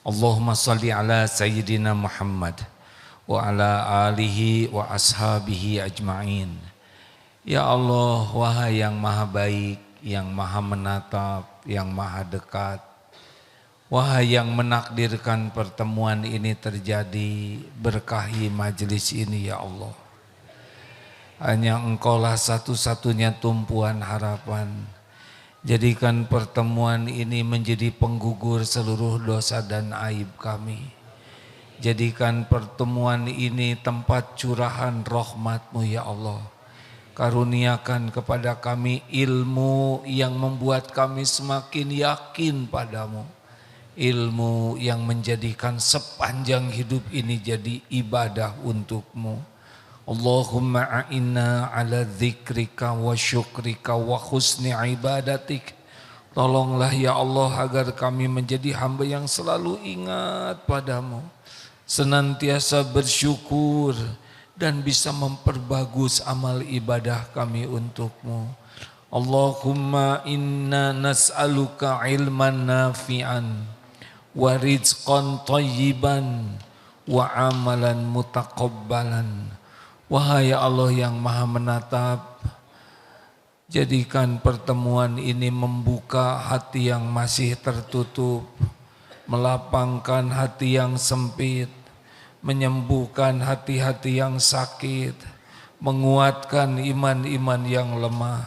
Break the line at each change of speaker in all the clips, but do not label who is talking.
Allahumma salli ala Sayyidina Muhammad wa ala alihi wa ashabihi ajma'in. Ya Allah, wahai yang maha baik, yang maha menatap, yang maha dekat, wahai yang menakdirkan pertemuan ini terjadi, berkahi majelis ini ya Allah. Hanya Engkaulah satu-satunya tumpuan harapan. Jadikan pertemuan ini menjadi penggugur seluruh dosa dan aib kami. Jadikan pertemuan ini tempat curahan rahmat-Mu ya Allah. Karuniakan kepada kami ilmu yang membuat kami semakin yakin padamu. Ilmu yang menjadikan sepanjang hidup ini jadi ibadah untuk-Mu. Allahumma a'inna ala dzikrika wa syukrika wa husni ibadatik. Tolonglah ya Allah agar kami menjadi hamba yang selalu ingat padamu, senantiasa bersyukur dan bisa memperbagus amal ibadah kami untuk-Mu. Allahumma inna nas'aluka ilman nafi'an wa rizqan thayyiban wa amalan mutaqabbalan. Wahai Allah yang maha menatap, jadikan pertemuan ini membuka hati yang masih tertutup, melapangkan hati yang sempit, menyembuhkan hati-hati yang sakit, menguatkan iman-iman yang lemah.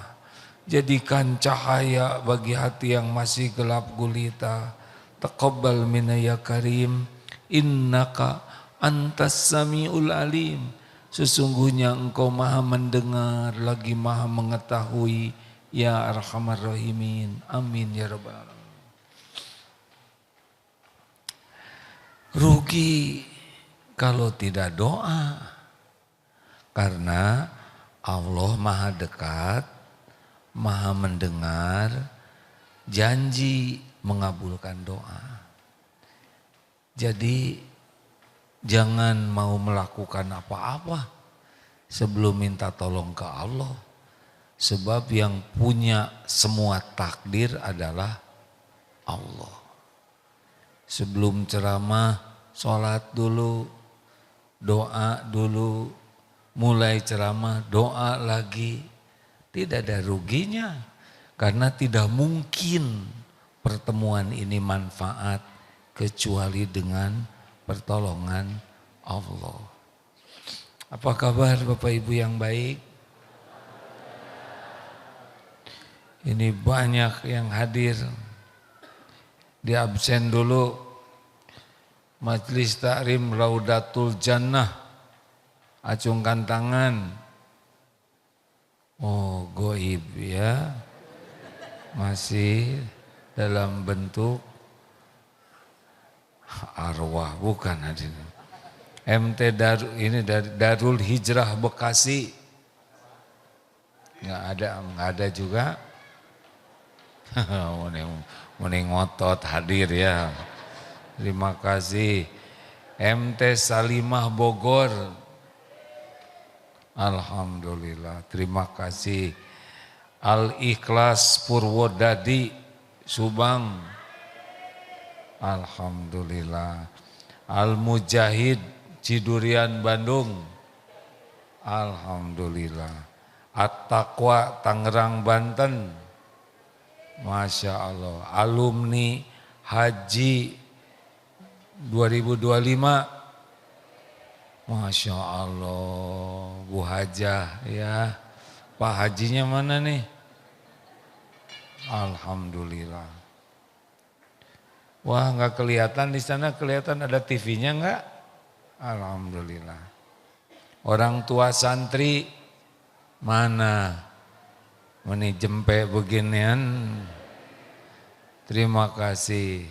Jadikan cahaya bagi hati yang masih gelap gulita. Taqabbal minna ya karim, innaka antas samiul alim. Sesungguhnya Engkau maha mendengar lagi maha mengetahui ya arhamar rahimin. Amin ya rabbal alamin. Rugi kalau tidak doa, karena Allah maha dekat, maha mendengar, janji mengabulkan doa. Jadi jangan mau melakukan apa-apa sebelum minta tolong ke Allah. Sebab yang punya semua takdir adalah Allah. Sebelum ceramah, sholat dulu, doa dulu, mulai ceramah, doa lagi. Tidak ada ruginya, karena tidak mungkin pertemuan ini manfaat kecuali dengan pertolongan Allah. Apa kabar Bapak Ibu yang baik? Ini banyak yang hadir. Di absen dulu Majelis Takrim Raudatul Jannah. Acungkan tangan. Oh, goib ya. Masih dalam bentuk arwah, bukan hadirin. MT ini dari Darul Hijrah Bekasi. Nggak ada juga. Mending ngotot hadir ya. Terima kasih. MT Salimah Bogor. Alhamdulillah, terima kasih. Al Ikhlas Purwodadi Subang. Alhamdulillah. Al Mujahid Cidurian Bandung. Alhamdulillah. At-Taqwa Tangerang Banten. Masya Allah. Alumni Haji 2025. Masya Allah. Bu Hajah ya. Pak Hajinya mana nih? Alhamdulillah. Wah, nggak kelihatan di sana, kelihatan ada TV-nya nggak? Alhamdulillah. Orang tua santri mana? Ini jempe beginian. Terima kasih.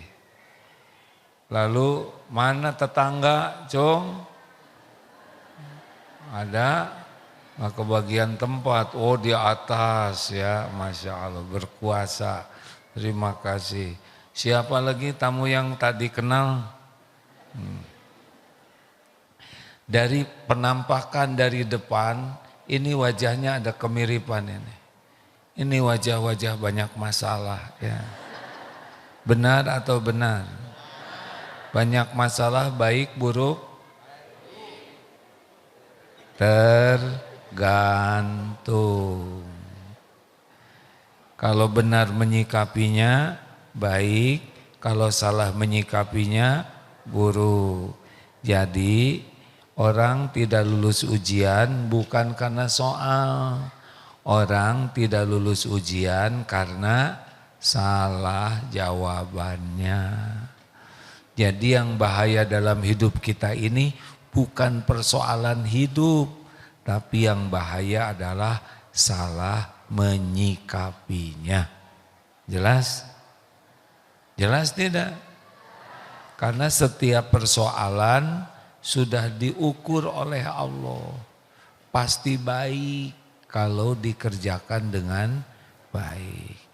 Lalu mana tetangga, Cung? Ada? Nggak kebagian tempat. Oh, di atas ya, Masya Allah, berkuasa. Terima kasih. Siapa lagi tamu yang tadi kenal? Dari penampakan dari depan, ini wajahnya ada kemiripan ini. Ini wajah-wajah banyak masalah ya. Benar atau benar? Banyak masalah baik buruk tergantung. Kalau benar menyikapinya baik, kalau salah menyikapinya buruk. Jadi orang tidak lulus ujian bukan karena soal. Orang tidak lulus ujian karena salah jawabannya. Jadi yang bahaya dalam hidup kita ini bukan persoalan hidup, tapi yang bahaya adalah salah menyikapinya. Jelas? Jelas tidak? Karena setiap persoalan sudah diukur oleh Allah. Pasti baik kalau dikerjakan dengan baik.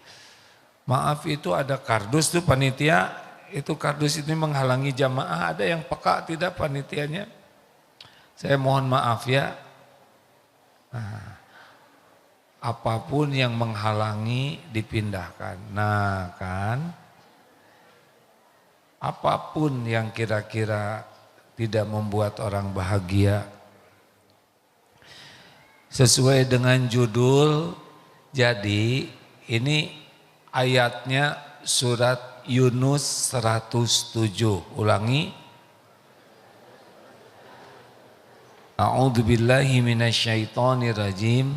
Maaf, itu ada kardus tuh panitia, itu kardus ini menghalangi jamaah. Ada yang peka tidak panitianya? Saya mohon maaf ya. Nah, apapun yang menghalangi dipindahkan. Nah kan, apapun yang kira-kira tidak membuat orang bahagia. Sesuai dengan judul, jadi ini ayatnya surat Yunus 107. Ulangi. A'udzubillahi minasyaitonirrajim.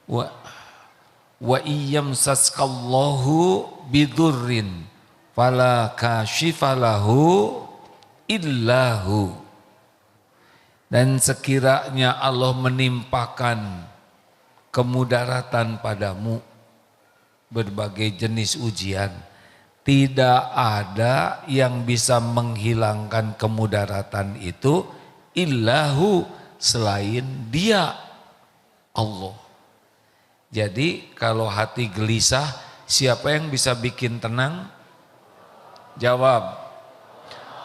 Wa iyyamsaskallahu bidurrin fala kashifalahu illahu. Dan sekiranya Allah menimpakan kemudaratan padamu, berbagai jenis ujian, tidak ada yang bisa menghilangkan kemudaratan itu illahu, selain Dia, Allah. Jadi kalau hati gelisah, siapa yang bisa bikin tenang? Jawab.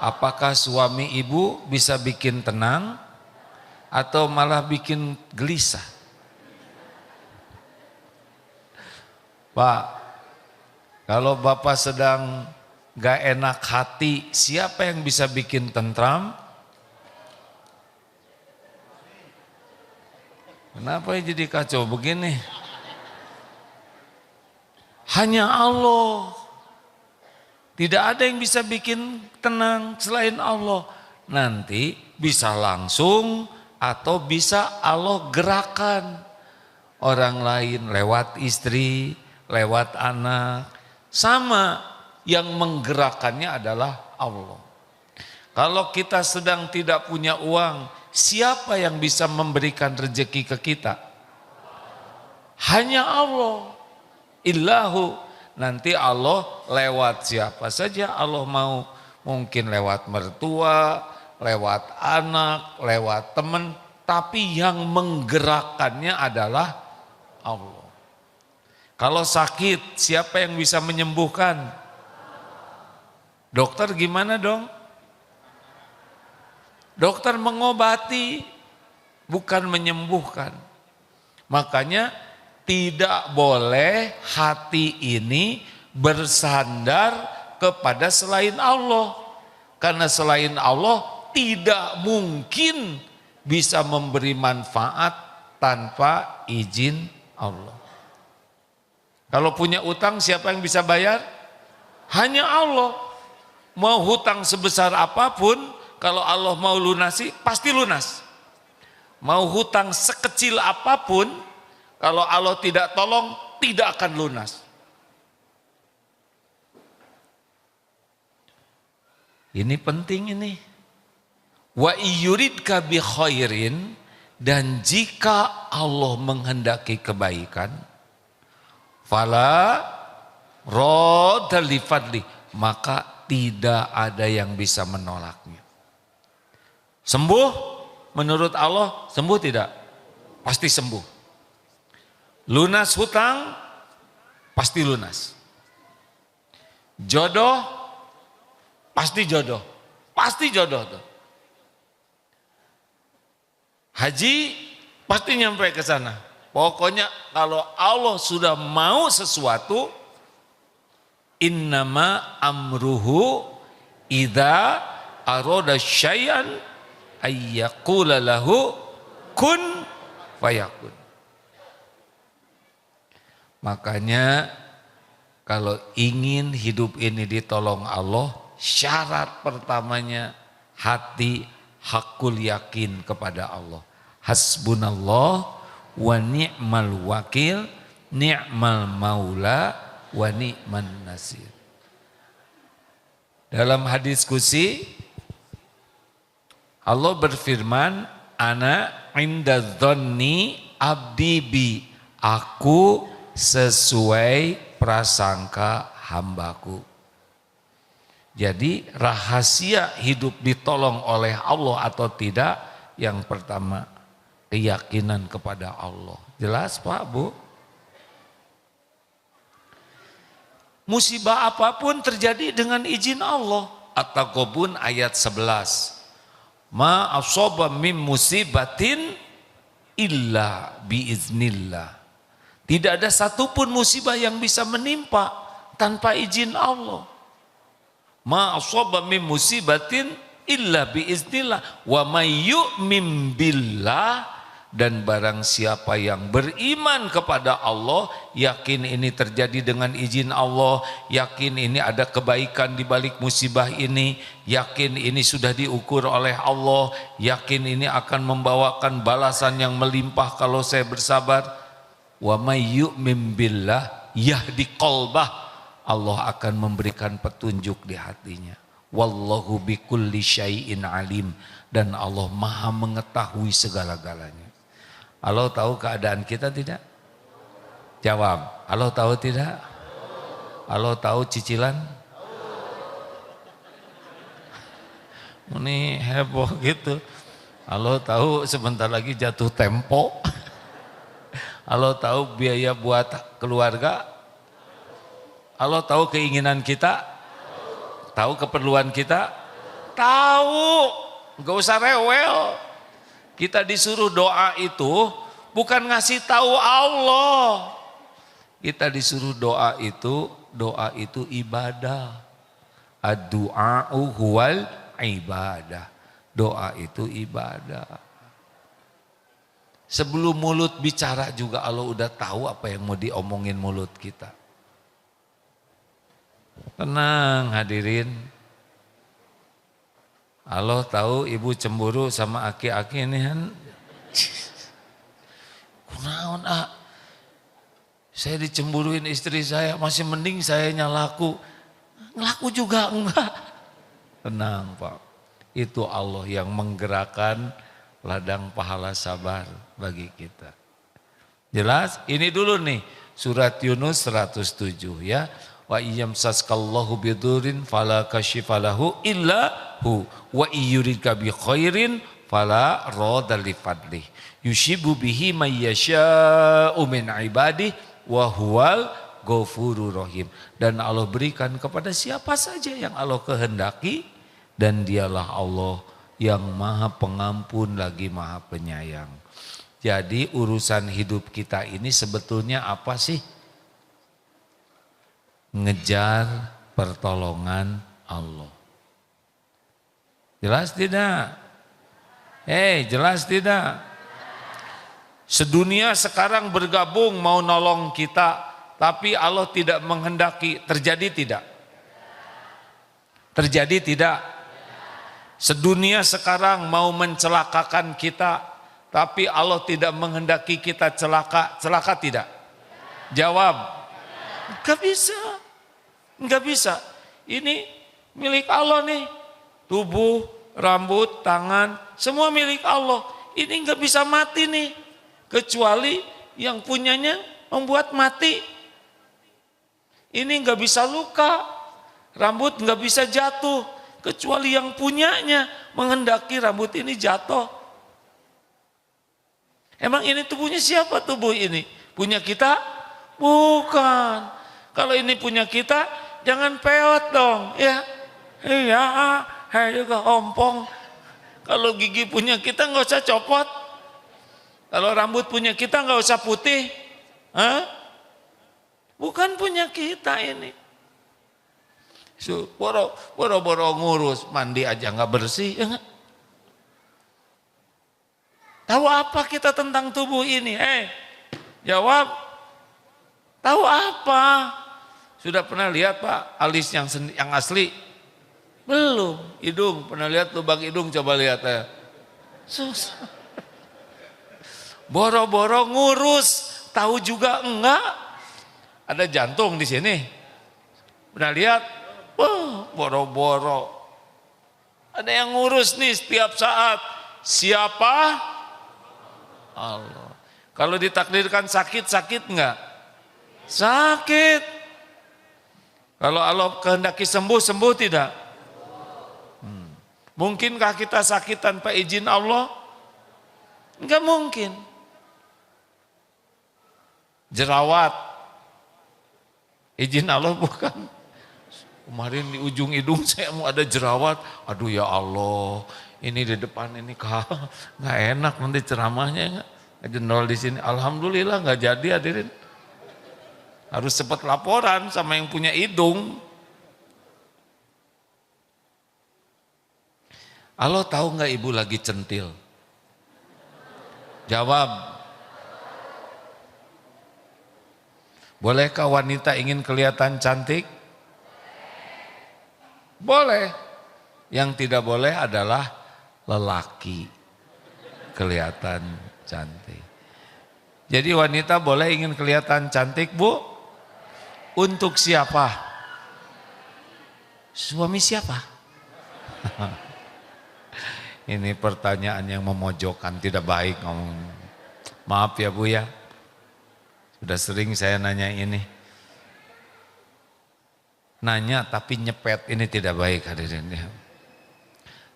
Apakah suami ibu bisa bikin tenang atau malah bikin gelisah? Pak, kalau Bapak sedang gak enak hati, siapa yang bisa bikin tentram? Kenapa jadi kacau begini? Hanya Allah. Tidak ada yang bisa bikin tenang selain Allah. Nanti bisa langsung atau bisa Allah gerakan orang lain lewat istri, lewat anak. Sama, yang menggerakkannya adalah Allah. Kalau kita sedang tidak punya uang, siapa yang bisa memberikan rezeki ke kita? Hanya Allah. Illahu. Nanti Allah lewat siapa saja Allah mau. Mungkin lewat mertua, lewat anak, lewat teman. Tapi yang menggerakkannya adalah Allah. Kalau sakit, siapa yang bisa menyembuhkan? Dokter gimana dong? Dokter mengobati, bukan menyembuhkan. Makanya tidak boleh hati ini bersandar kepada selain Allah. Karena selain Allah tidak mungkin bisa memberi manfaat tanpa izin Allah. Kalau punya utang, siapa yang bisa bayar? Hanya Allah. Mau hutang sebesar apapun, kalau Allah mau lunasi, pasti lunas. Mau hutang sekecil apapun, kalau Allah tidak tolong, tidak akan lunas. Ini penting ini. Wa iyuridka bi khairin, dan jika Allah menghendaki kebaikan, fala radda li fadli, maka tidak ada yang bisa menolaknya. Sembuh menurut Allah, sembuh tidak? Pasti sembuh. Lunas hutang, pasti lunas. Jodoh, pasti jodoh. Pasti jodoh tuh. Haji, pasti nyampe ke sana. Pokoknya kalau Allah sudah mau sesuatu, innama amruhu idza aroda syai'an ayyaqula lahu kun fayakun. Makanya kalau ingin hidup ini ditolong Allah, syarat pertamanya hati hakul yakin kepada Allah. Hasbunallah wa ni'mal wakil, ni'mal maula wa ni'man nasir. Dalam hadis qudsi Allah berfirman, ana inda dzanni abdi bi, aku sesuai prasangka hambaku. Jadi rahasia hidup ditolong oleh Allah atau tidak, yang pertama keyakinan kepada Allah. Jelas Pak, Bu? Musibah apapun terjadi dengan izin Allah. At-Taghabun ayat 11. Ma asaba min musibatin illa biiznillah. Tidak ada satupun musibah yang bisa menimpa tanpa izin Allah. Ma asaba min musibatin illa biiznillah wa may yu'min billah, dan barang siapa yang beriman kepada Allah, yakin ini terjadi dengan izin Allah, yakin ini ada kebaikan di balik musibah ini, yakin ini sudah diukur oleh Allah, yakin ini akan membawakan balasan yang melimpah kalau saya bersabar. Wa may yu'min billah yahdi qalbah, Allah akan memberikan petunjuk di hatinya. Wallahu bikulli syai'in alim, dan Allah Maha mengetahui segala-galanya. Allah tahu keadaan kita tidak? Jawab. Allah tahu tidak? Allah tahu cicilan? Ini heboh gitu. Allah tahu sebentar lagi jatuh tempo. Allah tahu biaya buat keluarga. Allah tahu keinginan kita. Tahu keperluan kita. Tahu. Gak usah rewel. Kita disuruh doa itu bukan ngasih tahu Allah. Kita disuruh doa itu ibadah. Ad-du'a'u huwal ibadah. Doa itu ibadah. Sebelum mulut bicara juga Allah udah tahu apa yang mau diomongin mulut kita. Tenang hadirin. Allah tahu ibu cemburu sama aki-aki ini kan. Kunaon saya dicemburuin istri saya, masih mending saya laku. Ngelaku juga enggak. Tenang Pak. Itu Allah yang menggerakkan ladang pahala sabar bagi kita. Jelas? Ini dulu nih surat Yunus 107 ya. Wa iyamsaskallahu bidurin fala kashifalahu illa hu wa iyuridka bi khairin fala radda li fadlih yushibu bihi may yasha'u min ibadihi wa huwal ghafurur rahim. Dan Allah berikan kepada siapa saja yang Allah kehendaki, dan dialah Allah yang Maha Pengampun lagi Maha Penyayang. Jadi urusan hidup kita ini sebetulnya apa sih? Ngejar pertolongan Allah. Jelas tidak? Jelas tidak? Sedunia sekarang bergabung mau nolong kita, tapi Allah tidak menghendaki. Terjadi tidak? Terjadi tidak? Sedunia sekarang mau mencelakakan kita, tapi Allah tidak menghendaki kita celaka. Celaka tidak? Jawab. Enggak bisa. Enggak bisa. Ini milik Allah nih. Tubuh, rambut, tangan, semua milik Allah. Ini enggak bisa mati nih. Kecuali yang punyanya membuat mati. Ini enggak bisa luka. Rambut enggak bisa jatuh. Kecuali yang punyanya menghendaki rambut ini jatuh. Emang ini tubuhnya siapa tubuh ini? Punya kita? Bukan. Kalau ini punya kita, jangan peot dong, ya. Iya, juga ompong. Kalau gigi punya kita nggak usah copot. Kalau rambut punya kita nggak usah putih. Bukan punya kita ini. Boro-boro ngurus, mandi aja nggak bersih. Ya nggak? Tahu apa kita tentang tubuh ini? Jawab. Tahu apa? Sudah pernah lihat Pak alis yang asli? Belum. Hidung, pernah lihat lubang hidung? Coba lihat ya. Susah. Boro-boro ngurus, tahu juga enggak? Ada jantung di sini. Pernah lihat? Boro-boro. Ada yang ngurus nih setiap saat. Siapa? Allah. Kalau ditakdirkan sakit enggak? Sakit. Kalau Allah kehendaki sembuh tidak? Mungkinkah kita sakit tanpa izin Allah? Enggak mungkin. Jerawat, izin Allah bukan. Kemarin di ujung hidung saya mau ada jerawat. Aduh ya Allah, ini di depan ini nggak enak nanti ceramahnya ngejendol di sini. Alhamdulillah nggak jadi hadirin. Harus cepat laporan sama yang punya hidung. Allah tahu nggak ibu lagi centil? Jawab. Bolehkah wanita ingin kelihatan cantik? Boleh. Yang tidak boleh adalah lelaki kelihatan cantik. Jadi wanita boleh ingin kelihatan cantik, Bu? Untuk siapa? Suami siapa? Ini pertanyaan yang memojokkan, tidak baik ngomong. Maaf ya Bu ya. Sudah sering saya nanya ini. Nanya tapi nyepet, ini tidak baik hadirin ya.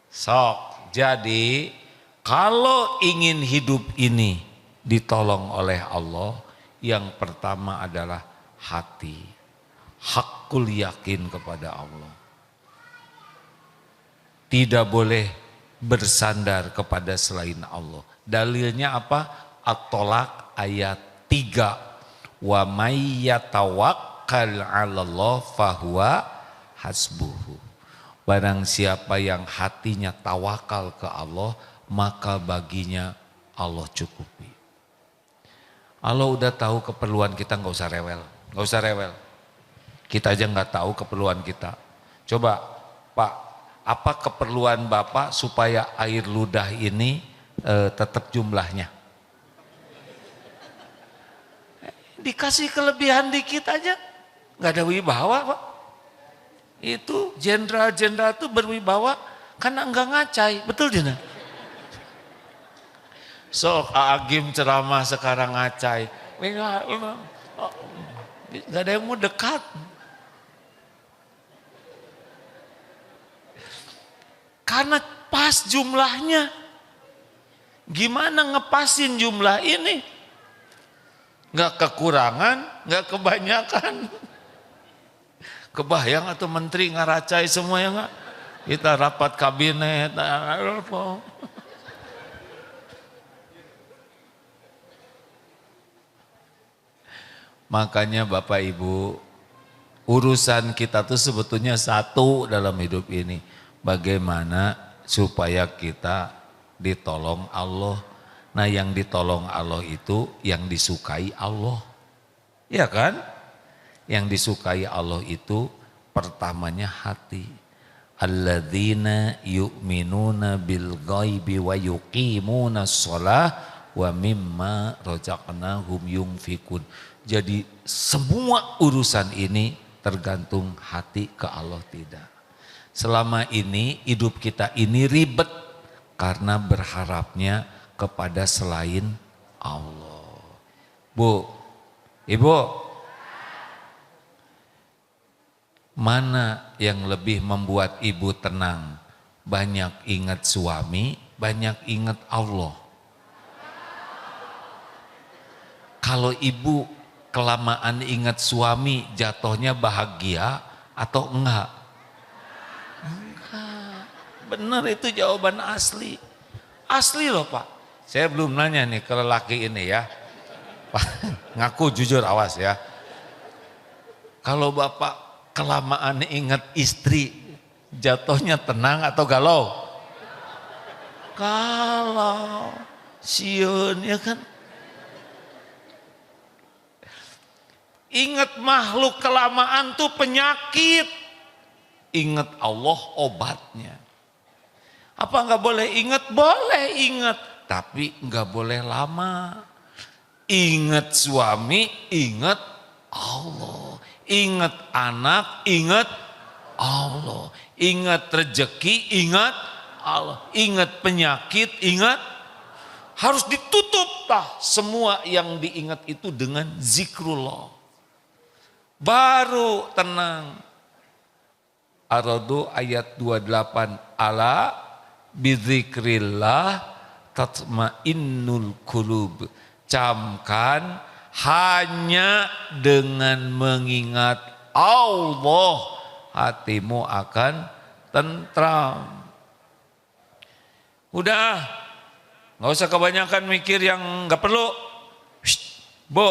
Sok, jadi kalau ingin hidup ini ditolong oleh Allah, yang pertama adalah hati. Hakul yakin kepada Allah. Tidak boleh bersandar kepada selain Allah. Dalilnya apa? At-Tolak ayat 3. Wa may yatawakkal 'alallah fahuwa hasbuhu. Barang siapa yang hatinya tawakal ke Allah, maka baginya Allah cukupi. Allah udah tahu keperluan kita, nggak usah rewel, nggak usah rewel. Kita aja nggak tahu keperluan kita. Coba Pak, apa keperluan Bapak supaya air ludah ini tetap jumlahnya? Dikasih kelebihan dikit aja, nggak ada wibawa Pak. Itu jenderal-jenderal itu berwibawa karena enggak ngacai, betul tidak? Sok Agim ceramah sekarang ngacai, nggak ada yang mau dekat. Karena pas jumlahnya, gimana ngepasin jumlah ini? Nggak kekurangan, nggak kebanyakan. Kebayang atau menteri ngaracai semua ya nggak? Kita rapat kabinet, makanya Bapak Ibu, urusan kita tuh sebetulnya satu dalam hidup ini. Bagaimana supaya kita ditolong Allah. Nah yang ditolong Allah itu yang disukai Allah. Ya kan? Yang disukai Allah itu pertamanya hati. Alladzina yu'minuna bil ghaibi wa yuqimuna shalah wa mimma razaqnahum yunfikun. Jadi semua urusan ini tergantung hati ke Allah tidak. Selama ini hidup kita ini ribet karena berharapnya kepada selain Allah. Bu, Ibu, mana yang lebih membuat Ibu tenang? Banyak ingat suami, banyak ingat Allah. Kalau Ibu kelamaan ingat suami, jatuhnya bahagia atau enggak? Enggak. Benar itu jawaban asli. Asli loh Pak. Saya belum nanya nih ke lelaki ini ya. Ngaku jujur, awas ya. Kalau Bapak kelamaan ingat istri, jatuhnya tenang atau galau? Galau, siun ya kan. Ingat makhluk kelamaan tuh penyakit. Ingat Allah obatnya. Apa nggak boleh ingat? Boleh ingat, tapi nggak boleh lama. Ingat suami, ingat Allah. Ingat anak, ingat Allah. Ingat rezeki, ingat Allah. Ingat penyakit, ingat. Harus ditutup semua yang diingat itu dengan zikrullah. Baru tenang. Ar-Ra'd ayat 28. Ala bidzikrillah tatmainnul qulub. Camkan, hanya dengan mengingat Allah hatimu akan tentram. Udah, nggak usah kebanyakan mikir yang nggak perlu. Bu,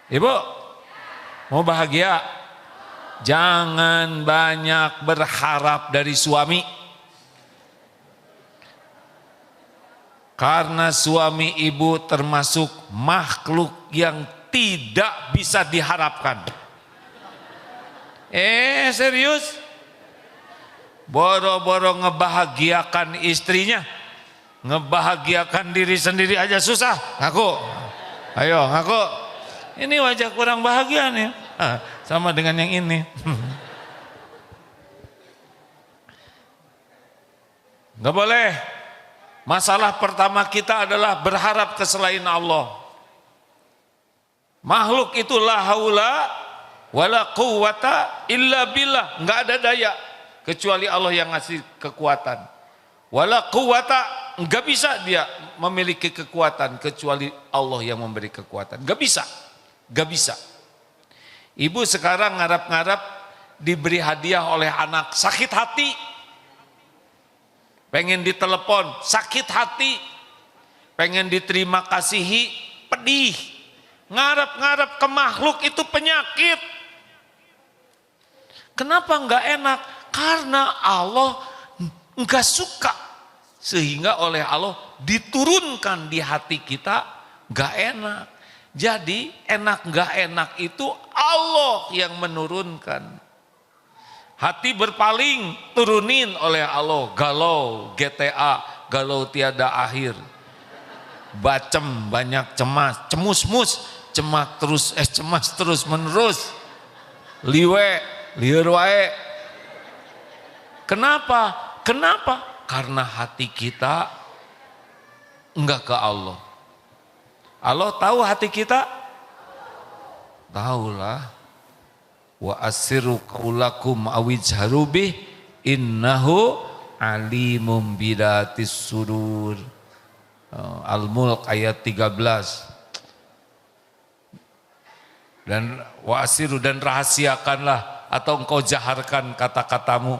ibu, mau bahagia? Jangan banyak berharap dari suami. Karena suami ibu termasuk makhluk yang tidak bisa diharapkan. Serius? Boro-boro ngebahagiakan istrinya, ngebahagiakan diri sendiri aja susah. Ngaku, ayo ngaku. Ini wajah kurang bahagia nih. Sama dengan yang ini. Nggak boleh. Masalah pertama kita adalah berharap ke selain Allah. Makhluk itu la haula wala quwata illa billah. Nggak ada daya kecuali Allah yang ngasih kekuatan. Wala quwata, nggak bisa dia memiliki kekuatan kecuali Allah yang memberi kekuatan. Nggak bisa, nggak bisa. Ibu sekarang ngarap-ngarap diberi hadiah oleh anak, sakit hati. Pengen ditelepon, sakit hati. Pengen diterima kasihi, pedih. Ngarap-ngarap ke makhluk itu penyakit. Kenapa enggak enak? Karena Allah enggak suka. Sehingga oleh Allah diturunkan di hati kita enggak enak. Jadi enak enggak enak itu Allah yang menurunkan. Hati berpaling, turunin oleh Allah. Galau, GTA, galau tiada akhir. Bacem, banyak cemas, cemus-mus, cemas terus menerus. Liwe, liur wae. Kenapa? Kenapa? Karena hati kita enggak ke Allah. Allah tahu hati kita? Tahulah. Wa asiru qaulakum awijharu bih innahu alimum bidatis sudur. Al-Mulk ayat 13. Dan wa asiru, dan rahasiakanlah atau engkau jaharkan kata-katamu,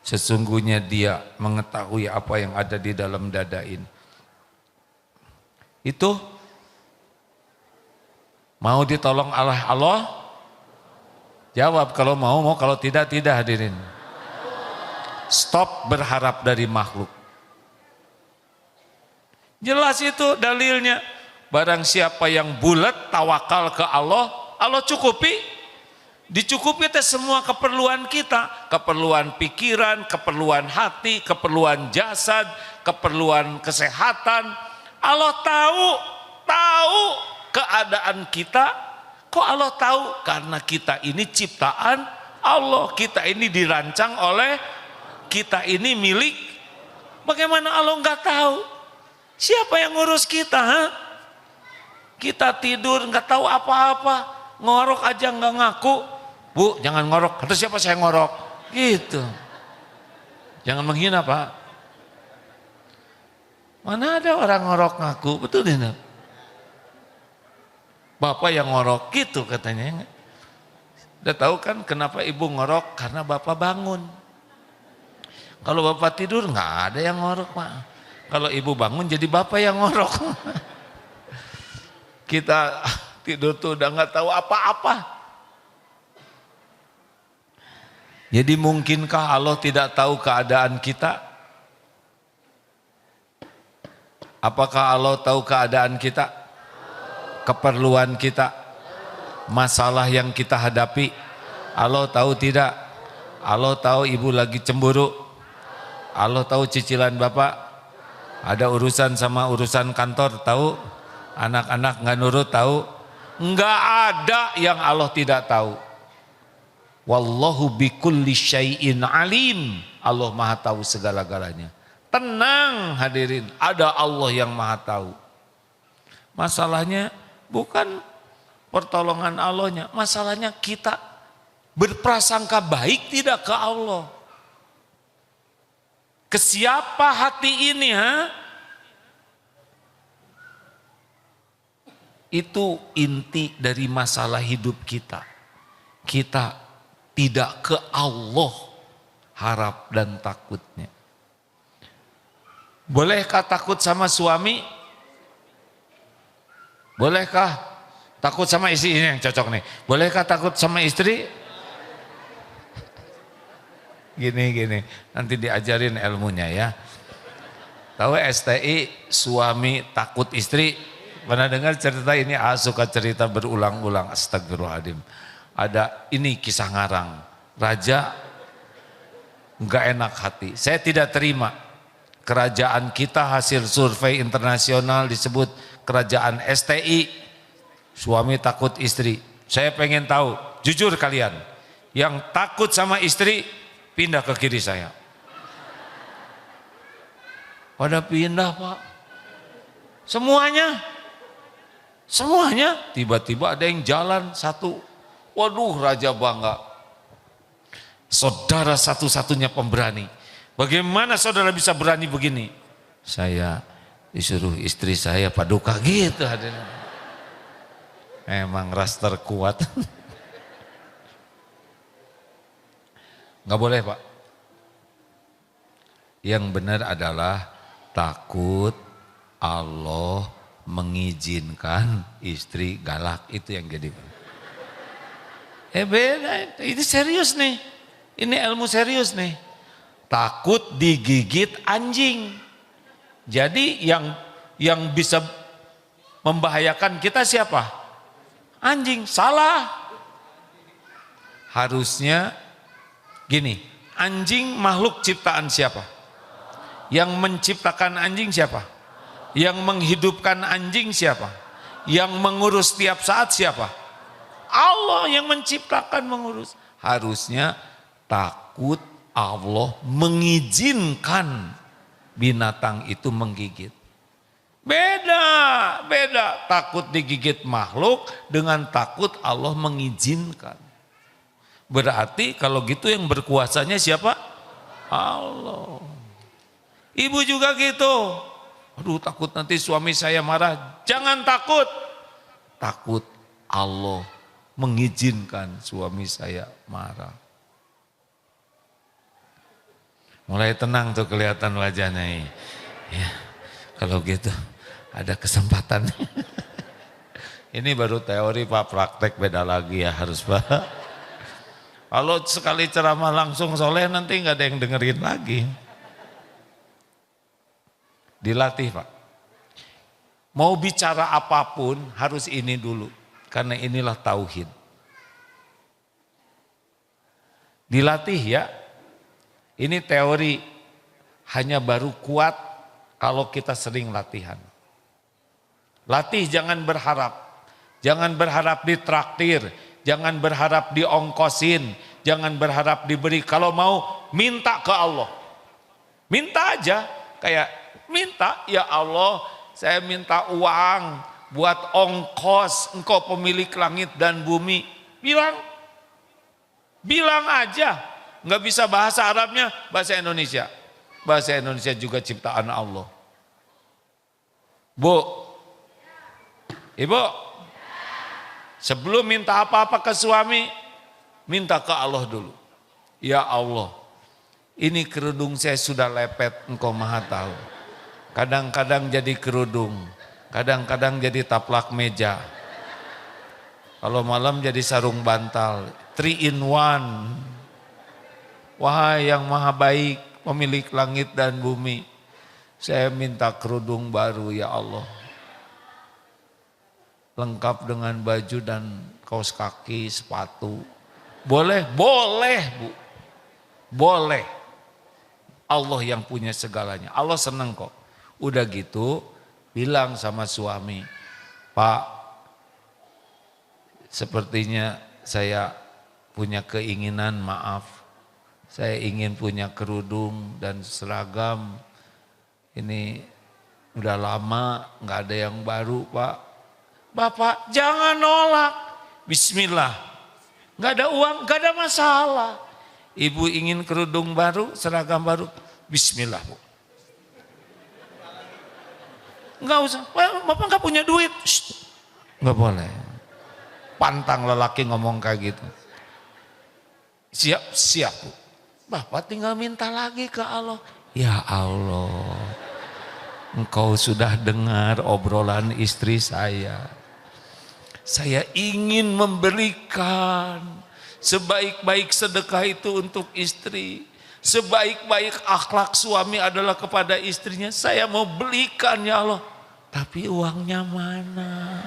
sesungguhnya dia mengetahui apa yang ada di dalam dada ini. Itu mau ditolong oleh Allah? Jawab kalau mau, kalau tidak, tidak. Hadirin. Stop berharap dari makhluk. Jelas itu dalilnya. Barang siapa yang bulat tawakal ke Allah, Allah cukupi. Dicukupi itu semua keperluan kita. Keperluan pikiran, keperluan hati, keperluan jasad, keperluan kesehatan. Allah tahu keadaan kita. Kok Allah tahu? Karena kita ini ciptaan Allah. Kita ini dirancang oleh, kita ini milik. Bagaimana Allah nggak tahu? Siapa yang ngurus kita? Kita tidur nggak tahu apa-apa, ngorok aja nggak ngaku. Bu, jangan ngorok. Kata siapa saya ngorok? Gitu. Jangan menghina Pak. Mana ada orang ngorok ngaku? Betul tidak? Bapak yang ngorok gitu katanya. Udah tahu kan kenapa ibu ngorok? Karena bapak bangun. Kalau bapak tidur nggak ada yang ngorok Pak. Kalau ibu bangun jadi bapak yang ngorok. Kita tidur tuh udah nggak tahu apa-apa. Jadi mungkinkah Allah tidak tahu keadaan kita? Apakah Allah tahu keadaan kita? Keperluan kita? Masalah yang kita hadapi? Allah tahu tidak? Allah tahu ibu lagi cemburu? Allah tahu cicilan bapak? Ada urusan sama urusan kantor, tahu? Anak-anak nggak nurut, tahu? Nggak ada yang Allah tidak tahu. Wallahu bikulli syai'in alim. Allah maha tahu segala-galanya. Tenang hadirin, ada Allah yang maha tahu. Masalahnya bukan pertolongan Allahnya, masalahnya kita berprasangka baik tidak ke Allah. Ke siapa hati ini, ha? Itu inti dari masalah hidup kita. Kita tidak ke Allah harap dan takutnya. Bolehkah takut sama suami? Bolehkah takut sama istri? Ini yang cocok nih. Bolehkah takut sama istri? Gini, nanti diajarin ilmunya ya. Tahu STI suami takut istri? Pernah dengar cerita ini? Suka cerita berulang-ulang. Astagfirullahaladzim. Ada ini kisah ngarang. Raja nggak enak hati. Saya tidak terima. Kerajaan kita hasil survei internasional disebut kerajaan STI. Suami takut istri. Saya pengen tahu, jujur kalian, yang takut sama istri pindah ke kiri saya. Pada pindah pak. Semuanya. Tiba-tiba ada yang jalan satu. Waduh, raja bangga. Saudara satu-satunya pemberani. Bagaimana saudara bisa berani begini? Saya disuruh istri saya paduka gitu. Emang ras terkuat. Nggak boleh pak. Yang benar adalah takut Allah mengizinkan istri galak. Itu yang jadi. Beda, ini serius nih. Ini ilmu serius nih. Takut digigit anjing. Jadi yang bisa membahayakan kita siapa? Anjing. Salah. Harusnya gini, anjing makhluk ciptaan siapa? Yang menciptakan anjing siapa? Yang menghidupkan anjing siapa? Yang mengurus setiap saat siapa? Allah yang menciptakan, mengurus. Harusnya takut Allah mengizinkan binatang itu menggigit. Beda. Takut digigit makhluk dengan takut Allah mengizinkan. Berarti kalau gitu yang berkuasanya siapa? Allah. Ibu juga gitu. Aduh, takut nanti suami saya marah. Jangan takut. Takut Allah mengizinkan suami saya marah. Mulai tenang tuh kelihatan wajahnya. Ya, kalau gitu ada kesempatan. Ini baru teori pak, praktek beda lagi ya harus pak. Kalau sekali ceramah langsung soleh nanti nggak ada yang dengerin lagi. Dilatih pak. Mau bicara apapun harus ini dulu. Karena inilah tauhid. Dilatih ya. Ini teori hanya baru kuat kalau kita sering latihan. Latih, jangan berharap. Jangan berharap ditraktir. Jangan berharap diongkosin. Jangan berharap diberi. Kalau mau minta ke Allah. Minta aja. Kayak minta, ya Allah saya minta uang buat ongkos, engkau pemilik langit dan bumi. Bilang aja. Nggak bisa bahasa Arabnya, bahasa Indonesia. Bahasa Indonesia juga ciptaan Allah. Bu, ibu, sebelum minta apa-apa ke suami, minta ke Allah dulu. Ya Allah, ini kerudung saya sudah lepet, engkau maha tahu. Kadang-kadang jadi kerudung, kadang-kadang jadi taplak meja. Kalau malam jadi sarung bantal, 3 in 1. Wahai yang maha baik, pemilik langit dan bumi, saya minta kerudung baru ya Allah. Lengkap dengan baju dan kaos kaki, sepatu. Boleh? Boleh Bu. Boleh. Allah yang punya segalanya. Allah senang kok. Udah gitu bilang sama suami, Pak, sepertinya saya punya keinginan, maaf. Saya ingin punya kerudung dan seragam. Ini udah lama nggak ada yang baru Pak. Bapak jangan nolak. Bismillah. Nggak ada uang, nggak ada masalah. Ibu ingin kerudung baru, seragam baru. Bismillah Bu. Nggak usah. Bapak nggak punya duit. Nggak boleh. Pantang lelaki ngomong kayak gitu. Siap Bu. Bapak tinggal minta lagi ke Allah. Ya Allah, Engkau sudah dengar obrolan istri saya. Saya ingin memberikan sebaik-baik sedekah itu untuk istri. Sebaik-baik akhlak suami adalah kepada istrinya. Saya mau belikan ya Allah. Tapi uangnya mana?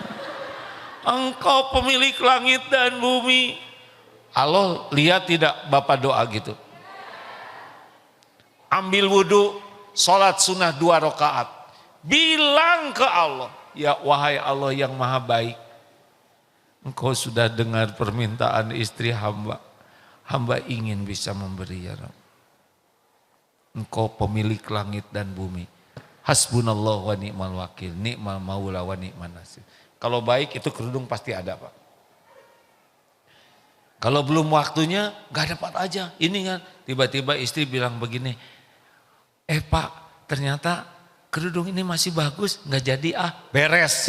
Engkau pemilik langit dan bumi. Allah lihat tidak Bapak doa gitu. Ambil wudhu, sholat sunnah 2 rakaat. Bilang ke Allah, ya wahai Allah yang maha baik. Engkau sudah dengar permintaan istri hamba. Hamba ingin bisa memberi ya Rabb. Engkau pemilik langit dan bumi. Hasbunallah wa ni'mal wakil, ni'mal maula wa ni'man nasir. Kalau baik itu kerudung pasti ada Pak. Kalau belum waktunya gak dapat aja. Ini kan tiba-tiba istri bilang begini, Pak ternyata kerudung ini masih bagus, gak jadi beres.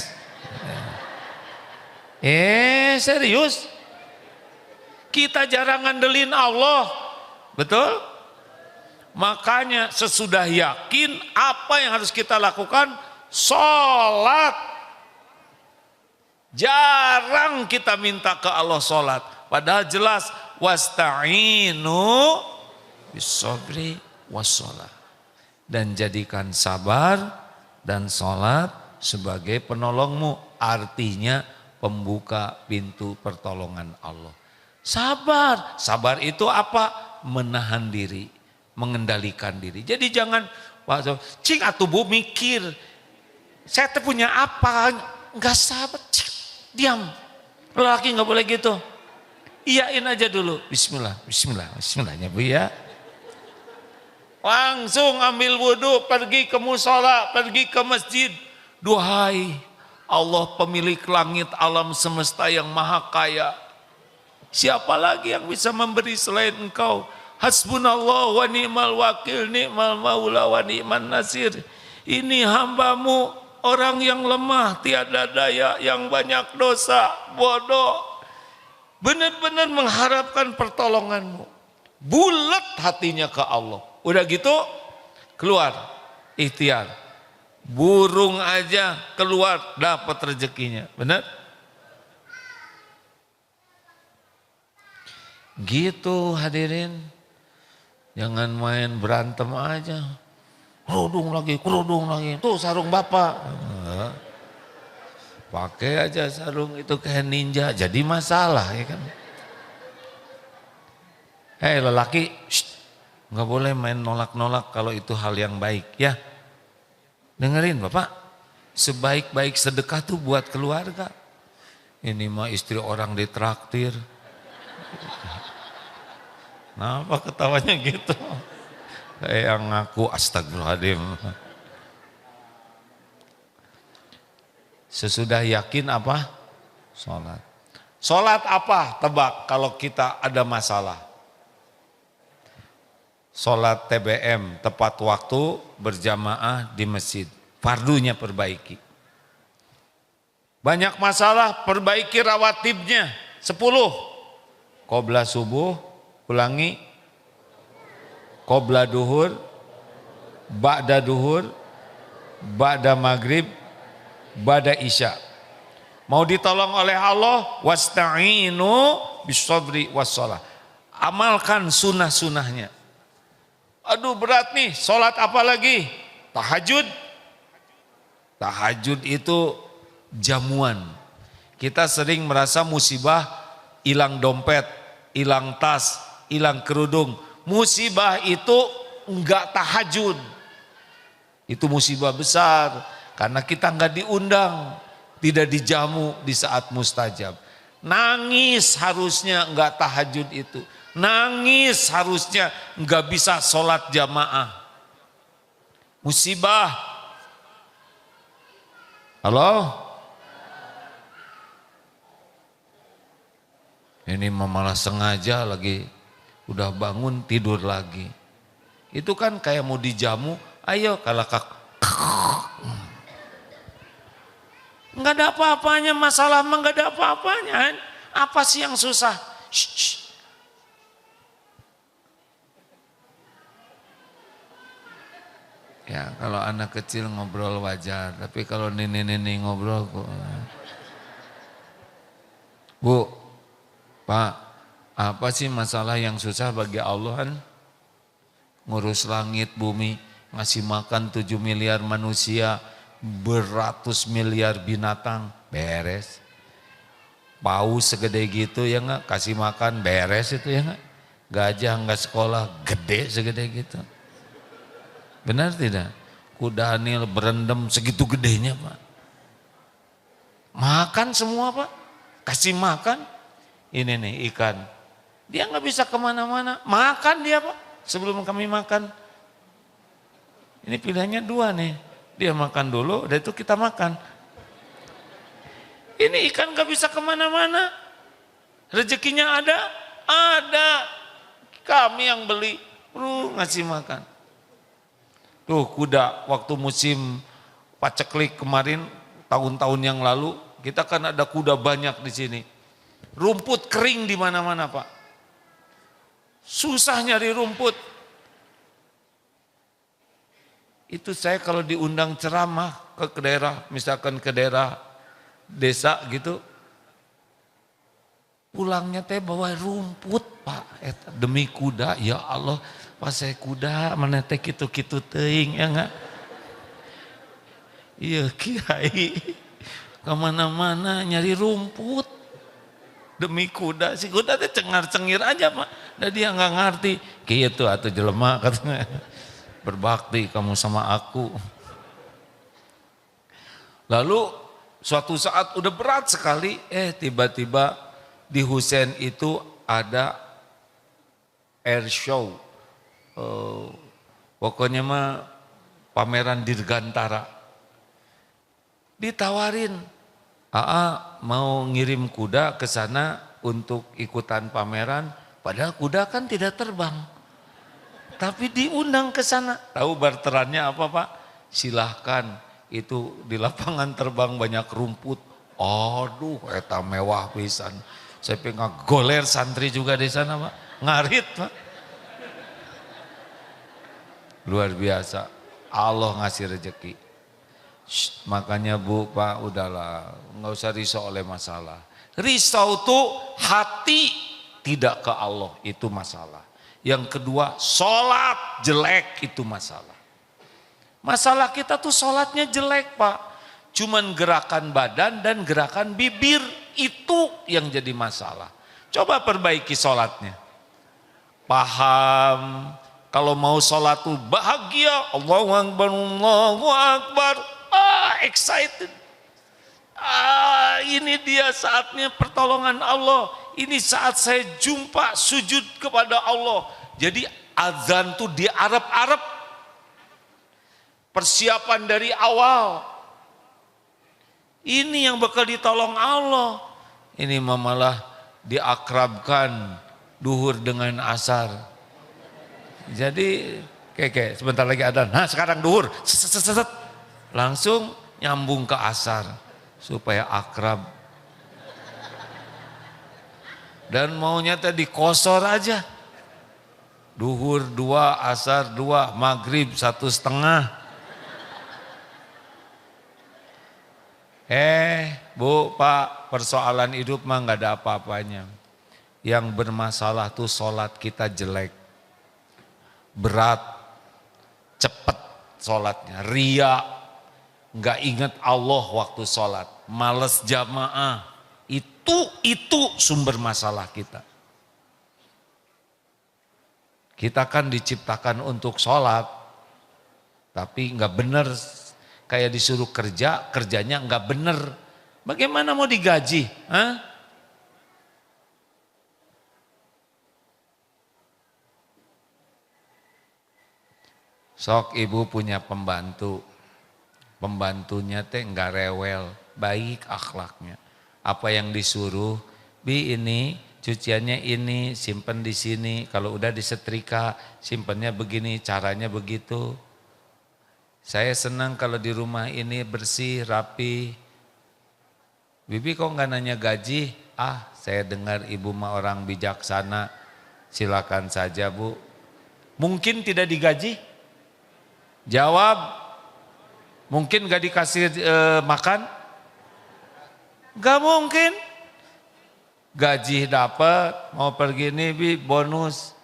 Serius? Kita jarang ngandelin Allah, betul? Makanya sesudah yakin apa yang harus kita lakukan? Sholat. Jarang kita minta ke Allah sholat. Padahal jelas wasta'inu bis-sabri was-sholat. Dan jadikan sabar dan sholat sebagai penolongmu. Artinya pembuka pintu pertolongan Allah. Sabar. Sabar itu apa? Menahan diri. Mengendalikan diri. Jadi jangan, cing atuh Bu mikir. Saya tuh punya apa? Enggak sabar. Cing, diam. Lelaki enggak boleh gitu. Iyain aja dulu. Bismillah. Bismillah. Bismillahnya Bu ya. Langsung ambil wudhu, pergi ke musola, pergi ke masjid. Duhai Allah pemilik langit alam semesta yang maha kaya. Siapa lagi yang bisa memberi selain Engkau? Hasbunallah wa ni'mal wakil, ni'mal maula wa ni'man nasir. Ini hambamu orang yang lemah, tiada daya, yang banyak dosa, bodoh. Benar-benar mengharapkan pertolonganmu. Bulat hatinya ke Allah. Udah gitu keluar ikhtiar. Burung aja keluar dapat rezekinya. Benar? Gitu hadirin. Jangan main berantem aja. Kerudung lagi. Tuh sarung Bapak. Pakai aja sarung itu kayak ninja. Jadi masalah ya kan. Lelaki, nggak boleh main nolak-nolak kalau itu hal yang baik ya. Dengerin Bapak, sebaik-baik sedekah tuh buat keluarga. Ini mah istri orang ditraktir. Kenapa ketawanya gitu? Kayak ngaku astagfirullahaladzim. Sesudah yakin apa? Sholat. Sholat apa? Tebak kalau kita ada masalah. Sholat TBM tepat waktu berjamaah di masjid. Fardunya perbaiki. Banyak masalah, perbaiki rawatibnya. 10. Qobla subuh, ulangi. Qobla duhur, ba'da duhur, ba'da maghrib, ba'da isya. Mau ditolong oleh Allah, wasta'inu bis sabri was shalah. amalkan sunnah-sunnahnya. Aduh berat nih, sholat apa lagi? Tahajud. Tahajud itu jamuan. Kita sering merasa musibah, hilang dompet, hilang tas, hilang kerudung. Musibah itu enggak tahajud. Itu musibah besar karena kita enggak diundang, tidak dijamu di saat mustajab. Nangis harusnya enggak tahajud itu. Nangis harusnya enggak bisa sholat jamaah. Musibah. Halo? Ini malah sengaja lagi udah bangun tidur lagi. Itu kan kayak mau dijamu, ayo kalakak. Enggak ada apa-apanya, masalah mah enggak ada apa-apanya. Apa sih yang susah? Shh. Ya kalau anak kecil ngobrol wajar, tapi kalau nenek-nenek ngobrol kok. Bu, Pak, apa sih masalah yang susah bagi Allah kan? Ngurus langit, bumi, ngasih makan 7 miliar manusia, beratus miliar binatang, beres. Paus segede gitu ya enggak, kasih makan, beres itu ya enggak. Gajah enggak sekolah, gede segede gitu. Benar tidak? Kuda Nil berendam segitu gedenya Pak. Makan semua Pak. Kasih makan. Ini nih ikan. Dia nggak bisa kemana-mana. Makan dia Pak. Sebelum kami makan. Ini pilihannya dua nih. Dia makan dulu, udah itu kita makan. Ini ikan nggak bisa kemana-mana. Rezekinya ada? Ada. Kami yang beli. Ngasih makan. Tuh kuda waktu musim paceklik kemarin tahun-tahun yang lalu kita kan ada kuda banyak di sini. Rumput kering di mana-mana Pak. Susah nyari rumput. Itu saya kalau diundang ceramah ke daerah, misalkan ke daerah desa gitu. Pulangnya teh bawa rumput Pak. Demi kuda, ya Allah. Pas saya kuda menetek gitu-gitu teuing ya enggak. Iya kiai kemana-mana nyari rumput demi kuda. Si kuda teh cengar-cengir aja Pak. Dan dia enggak ngerti. Gitu atuh jelema katanya. Berbakti kamu sama aku. Lalu suatu saat udah berat sekali tiba-tiba di Husein itu ada air show. Pokoknya mah pameran dirgantara. Ditawarin, mau ngirim kuda ke sana untuk ikutan pameran, padahal kuda kan tidak terbang. Tapi diundang ke sana. Tahu barterannya apa Pak? Silahkan, itu di lapangan terbang banyak rumput. Aduh, eta mewah pisan. Saya pengen goler santri juga di sana Pak. Ngarit Pak. Luar biasa, Allah ngasih rezeki. Makanya Bu, Pak, udahlah, nggak usah risau oleh masalah. Risau tuh hati tidak ke Allah, itu masalah. Yang kedua, sholat jelek itu masalah. Masalah kita tuh sholatnya jelek Pak. Cuman gerakan badan dan gerakan bibir, itu yang jadi masalah. Coba perbaiki sholatnya. Paham. Kalau mau sholat tuh bahagia, Allahu Akbar, Allahu Akbar, excited. Ini dia saatnya pertolongan Allah. Ini saat saya jumpa sujud kepada Allah. Jadi azan tuh di Arab-Arab. Persiapan dari awal. Ini yang bakal ditolong Allah. Ini malah diakrabkan duhur dengan asar. Jadi kayak sebentar lagi adzan. Nah sekarang duhur, langsung nyambung ke asar supaya akrab. Dan maunya tadi kosor aja. Duhur 2, asar 2, maghrib 1,5. Bu, Pak, persoalan hidup mah nggak ada apa-apanya. Yang bermasalah tuh sholat kita jelek, berat, cepet sholatnya, ria, nggak ingat Allah waktu sholat, males jamaah, itu sumber masalah kita. Kita kan diciptakan untuk sholat, tapi nggak bener, kayak disuruh kerja, kerjanya nggak bener. Bagaimana mau digaji? Hah? Sok ibu punya pembantu, pembantunya teh nggak rewel, baik akhlaknya. Apa yang disuruh, Bi ini cuciannya ini, simpen di sini. Kalau udah disetrika, simpennya begini, caranya begitu. Saya senang kalau di rumah ini bersih, rapi. Bibi kok nggak nanya gaji? Ah, saya dengar ibu mah orang bijaksana. Silakan saja Bu. Mungkin tidak digaji? Jawab. Mungkin gak dikasih makan? Gak mungkin. Gaji dapat, mau pergi nih Bi, bonus.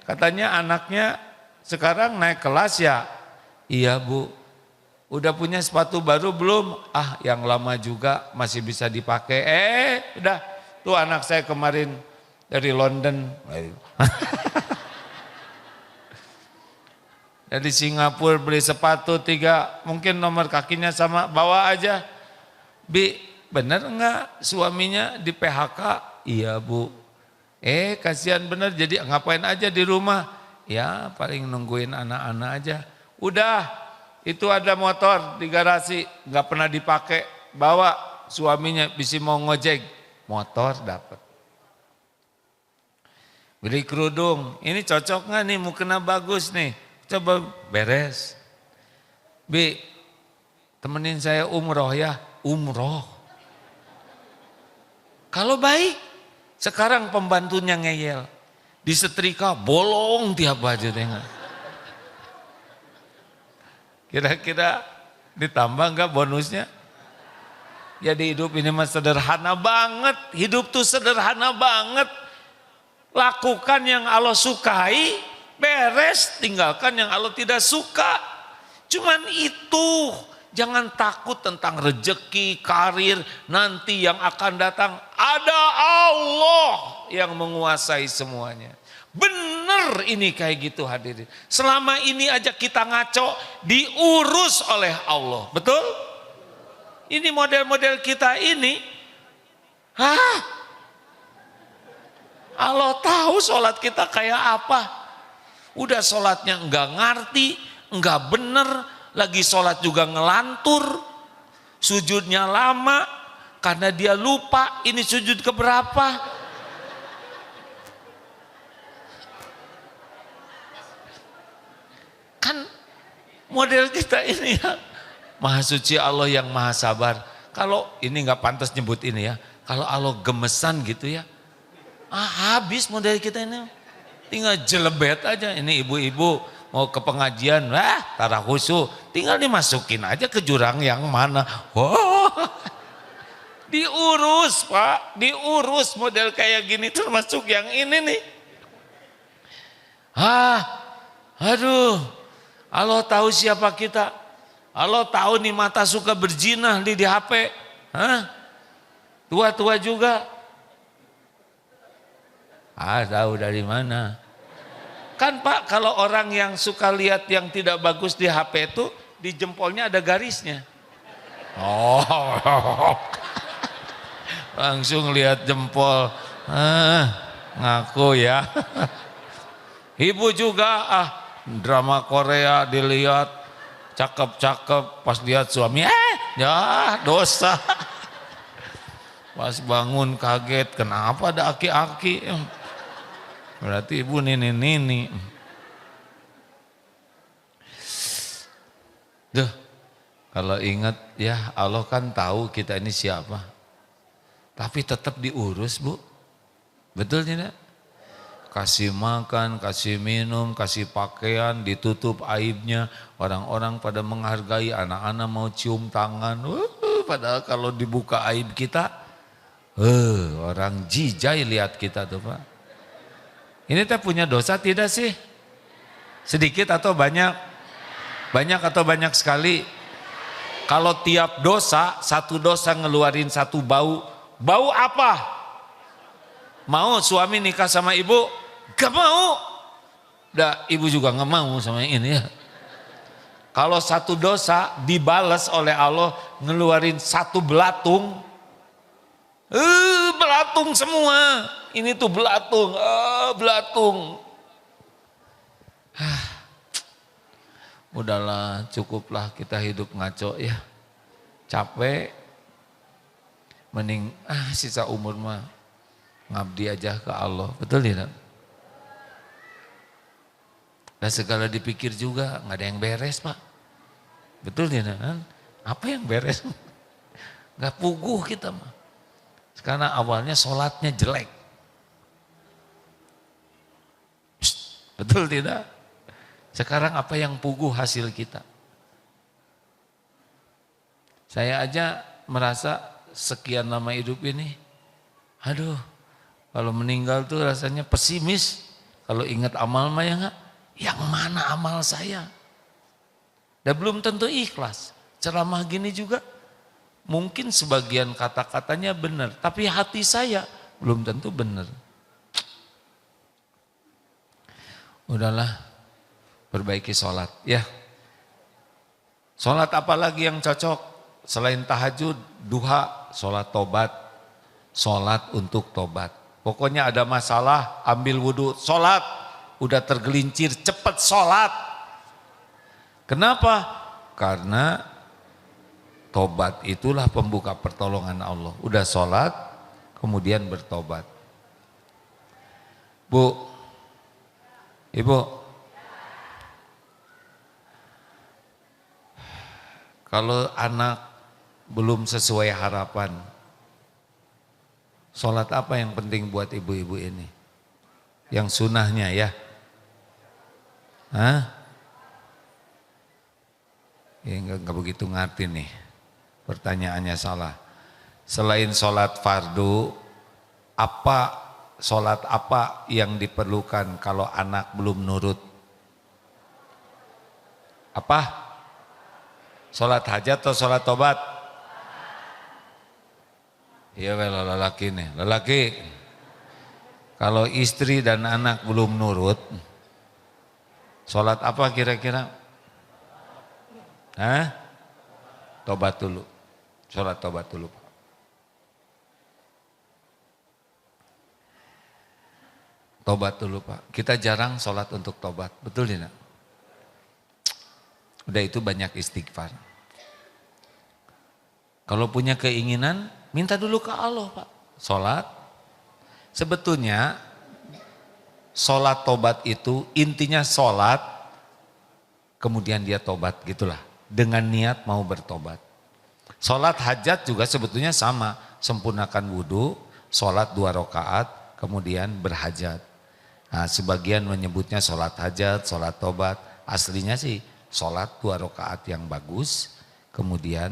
Katanya anaknya sekarang naik kelas ya? Iya Bu. Udah punya sepatu baru belum? Ah, yang lama juga masih bisa dipakai. Udah. Tuh anak saya kemarin dari London. Dari Singapura beli sepatu 3, mungkin nomor kakinya sama, bawa aja. Bi, bener enggak suaminya di PHK? Iya Bu. Kasihan bener, jadi ngapain aja di rumah? Ya paling nungguin anak-anak aja. Udah, itu ada motor di garasi, enggak pernah dipakai, bawa suaminya bisa mau ngojek, motor dapat. Beli kerudung, ini cocok enggak nih, mukena bagus nih. Coba beres. Bi, temenin saya umroh ya. Umroh. Kalau baik, sekarang pembantunya ngeyel. Disetrika, bolong tiap baju tengah. Kira-kira ditambah enggak bonusnya? Jadi hidup ini mah sederhana banget. Hidup tuh sederhana banget. Lakukan yang Allah sukai, beres, tinggalkan yang Allah tidak suka. Cuman itu, jangan takut tentang rejeki, karir, nanti yang akan datang. Ada Allah yang menguasai semuanya. Bener ini kayak gitu hadirin. Selama ini aja kita ngaco, diurus oleh Allah. Betul? Ini model-model kita ini. Allah tahu sholat kita kayak apa. Udah sholatnya enggak ngerti, enggak bener, lagi sholat juga ngelantur, sujudnya lama, karena dia lupa ini sujud keberapa. Kan model kita ini ya, Maha suci Allah yang maha sabar. Kalau ini enggak pantas nyebut ini ya, kalau Allah gemesan gitu ya, habis model kita ini. Tinggal jelebet aja, ini ibu-ibu mau ke pengajian, tara khusyuk, tinggal dimasukin aja ke jurang yang mana. Diurus Pak, diurus model kayak gini termasuk yang ini nih. Aduh, Allah tahu siapa kita. Allah tahu nih mata suka berzinah di HP. Tua-tua juga. Tahu dari mana? Kan Pak, kalau orang yang suka lihat yang tidak bagus di HP itu, di jempolnya ada garisnya. Langsung lihat jempol. Ngaku ya. Ibu juga drama Korea dilihat cakep-cakep, pas lihat suami ya dosa. Pas bangun kaget, kenapa ada aki-aki? Berarti ibu nini. Duh, kalau ingat ya Allah kan tahu kita ini siapa. Tapi tetap diurus Bu. Betul tidak? Kasih makan, kasih minum, kasih pakaian, ditutup aibnya. Orang-orang pada menghargai, anak-anak mau cium tangan. Padahal kalau dibuka aib kita, Orang jijai lihat kita tuh Pak. Ini teh punya dosa tidak sih? Sedikit atau banyak? Banyak atau banyak sekali? Kalau tiap dosa, satu dosa ngeluarin satu bau. Bau apa? Mau suami nikah sama ibu? Gak mau. Ibu juga gak mau sama ini ya. Kalau satu dosa dibales oleh Allah ngeluarin satu belatung. Belatung semua. Ini tuh belatung, belatung. Udahlah, cukuplah kita hidup ngaco ya. Capek. Mending sisa umur mah ngabdi aja ke Allah. Betul tidak? Dan segala dipikir juga nggak ada yang beres Pak. Betul tidak kan? Apa yang beres? Nggak puguh kita mah. Karena awalnya sholatnya jelek. Betul tidak? Sekarang apa yang puguh hasil kita? Saya aja merasa sekian lama hidup ini, aduh, kalau meninggal tuh rasanya pesimis. Kalau ingat amal mah ya enggak, yang mana amal saya? Dan belum tentu ikhlas. Ceramah gini juga mungkin sebagian kata-katanya benar, tapi hati saya belum tentu benar. Udahlah, perbaiki sholat ya. Sholat apa lagi yang cocok? Selain tahajud, duha, sholat tobat. Sholat untuk tobat. Pokoknya ada masalah, ambil wudhu, sholat. Udah tergelincir, cepat sholat. Kenapa? Karena tobat itulah pembuka pertolongan Allah. Udah sholat, kemudian bertobat. Bu, Ibu, kalau anak belum sesuai harapan, sholat apa yang penting buat ibu-ibu ini? Yang sunahnya ya? Hah? Ya enggak begitu ngerti nih. Pertanyaannya salah. Selain sholat fardu, sholat apa yang diperlukan kalau anak belum nurut? Apa? Sholat hajat atau sholat tobat? Iya kalau lelaki nih. Lelaki, kalau istri dan anak belum nurut, sholat apa kira-kira? Hah? Tobat dulu. Sholat tobat dulu. Tobat dulu Pak. Kita jarang sholat untuk tobat. Betul tidak? Udah itu banyak istighfar. Kalau punya keinginan, minta dulu ke Allah Pak. Sholat. Sebetulnya sholat tobat itu intinya sholat, kemudian dia tobat gitulah. Dengan niat mau bertobat. Sholat hajat juga sebetulnya sama. Sempurnakan wudhu, sholat 2 rakaat, kemudian berhajat. Nah, sebagian menyebutnya sholat hajat, sholat tobat. Aslinya sih sholat 2 rakaat yang bagus, kemudian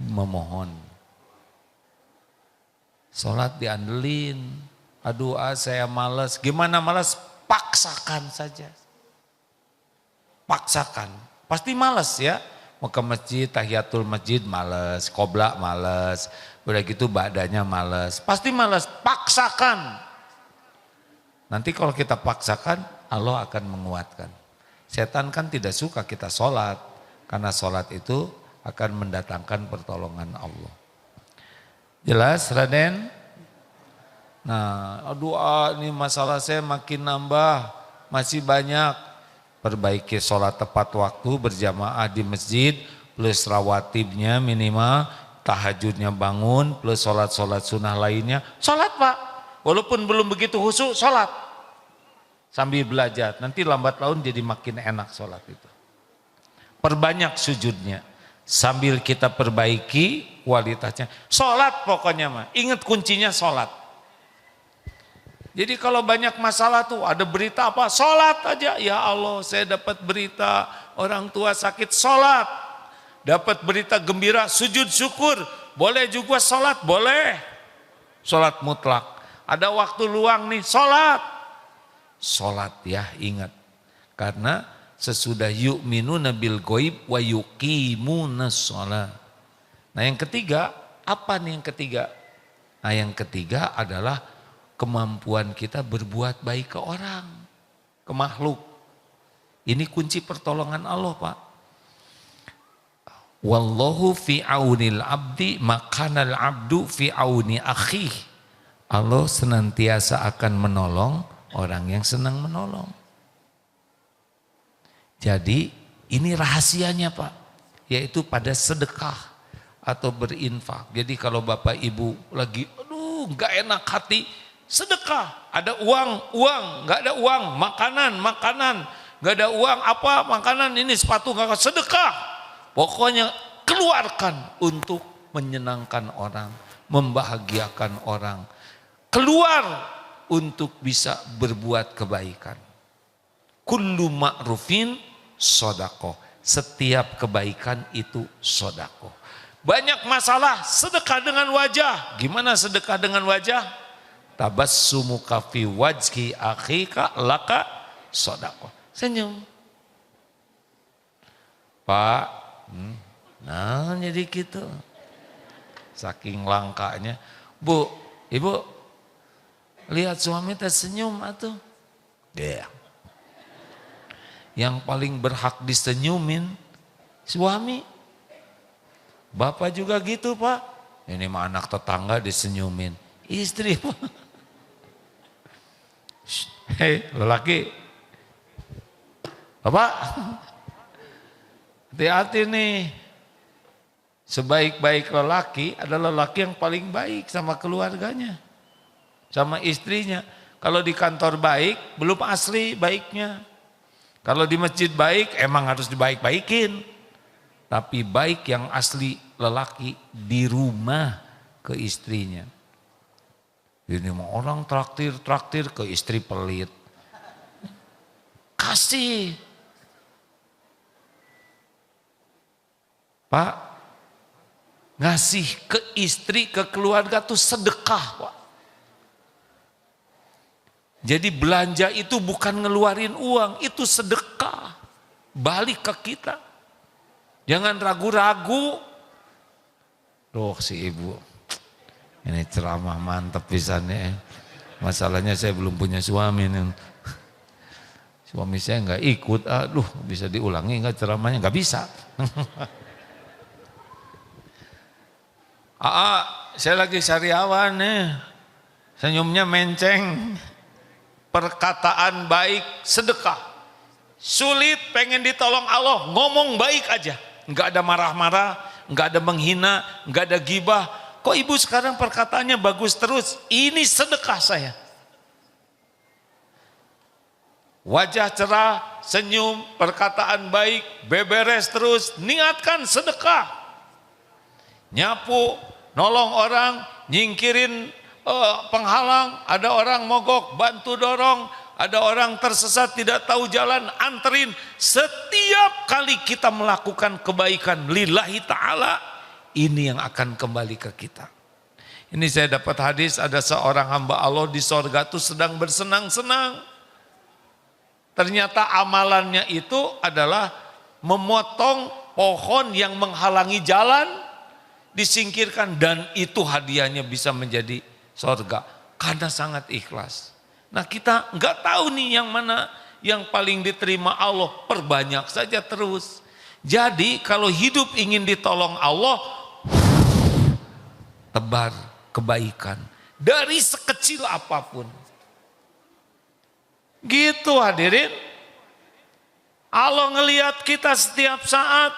memohon. Sholat diandelin, aduh saya malas. Gimana malas? Paksakan saja. Paksakan, pasti malas ya. Mau ke masjid, tahiyatul masjid malas, qoblak malas, udah gitu ba'danya malas. Pasti malas, paksakan. Nanti kalau kita paksakan, Allah akan menguatkan. Setan kan tidak suka kita sholat, karena sholat itu akan mendatangkan pertolongan Allah. Jelas Raden? Nah, doa ini masalah saya makin nambah, masih banyak. Perbaiki sholat tepat waktu berjamaah di masjid, plus rawatibnya minimal, tahajudnya bangun, plus sholat-sholat sunnah lainnya. Sholat Pak, walaupun belum begitu khusyuk, sholat. Sambil belajar, nanti lambat laun jadi makin enak sholat itu. Perbanyak sujudnya, sambil kita perbaiki kualitasnya. Sholat pokoknya mah, ingat kuncinya sholat. Jadi kalau banyak masalah tuh ada berita apa, sholat aja. Ya Allah saya dapat berita orang tua sakit, sholat. Dapat berita gembira, sujud syukur. Boleh juga sholat, boleh. sholat mutlak. Ada waktu luang nih, sholat. Sholat ya, ingat. Karena sesudah yu'minuna bil ghaib wa yuqimuna sholat. Nah yang ketiga, apa nih yang ketiga? Nah yang ketiga adalah kemampuan kita berbuat baik ke orang, ke makhluk. Ini kunci pertolongan Allah, Pak. Wallahu fi aunil abdi makanal abdu fi auni akhih. Allah senantiasa akan menolong orang yang senang menolong. Jadi ini rahasianya, Pak, yaitu pada sedekah atau berinfak. Jadi kalau Bapak Ibu lagi nggak enak hati, sedekah. Ada uang, nggak ada uang, makanan, nggak ada uang apa, makanan ini sepatu nggak, sedekah. Pokoknya keluarkan untuk menyenangkan orang, membahagiakan orang. Keluar untuk bisa berbuat kebaikan. Kullu ma'rufin sodako. Setiap kebaikan itu sodako. Banyak masalah, sedekah dengan wajah. Gimana sedekah dengan wajah? Tabassumuka fi wajhi akhika laka sodako. Senyum. Pak, nah jadi gitu. Saking langkanya. Bu, Ibu, lihat suami teh senyum atuh. Yeah. Yang paling berhak disenyumin suami. Bapak juga gitu, Pak. Ini mah anak tetangga disenyumin. Istri, Pak. Hei, lelaki. Bapak. Hati-hati nih, sebaik-baik lelaki adalah lelaki yang paling baik sama keluarganya, sama istrinya. Kalau di kantor baik, belum asli baiknya. Kalau di masjid baik, emang harus dibaik-baikin. Tapi baik yang asli lelaki di rumah ke istrinya. Ini mau orang traktir ke istri pelit. Kasih. Pak, ngasih ke istri, ke keluarga tuh sedekah, Pak. Jadi belanja itu bukan ngeluarin uang, itu sedekah. Balik ke kita. Jangan ragu-ragu. Loh si ibu, ini ceramah mantep pisannya. Masalahnya saya belum punya suami nih. Suami saya nggak ikut, aduh bisa diulangi nggak ceramahnya? Nggak bisa. Saya lagi sariawan nih, senyumnya menceng, perkataan baik, sedekah. Sulit pengen ditolong Allah, ngomong baik aja, nggak ada marah-marah, nggak ada menghina, nggak ada gibah. Kok ibu sekarang perkataannya bagus terus? Ini sedekah saya. Wajah cerah, senyum, perkataan baik, beberes terus, niatkan sedekah. Nyapu, nolong orang, nyingkirin penghalang, ada orang mogok, bantu dorong, ada orang tersesat tidak tahu jalan, anterin. Setiap kali kita melakukan kebaikan lillahi ta'ala, ini yang akan kembali ke kita. Ini saya dapat hadis, ada seorang hamba Allah di sorga tuh sedang bersenang-senang. Ternyata amalannya itu adalah memotong pohon yang menghalangi jalan, disingkirkan, dan itu hadiahnya bisa menjadi sorga karena sangat ikhlas. Nah kita nggak tahu nih yang mana yang paling diterima Allah, perbanyak saja terus. Jadi kalau hidup ingin ditolong Allah, tebar kebaikan dari sekecil apapun. Gitu hadirin. Allah ngelihat kita setiap saat.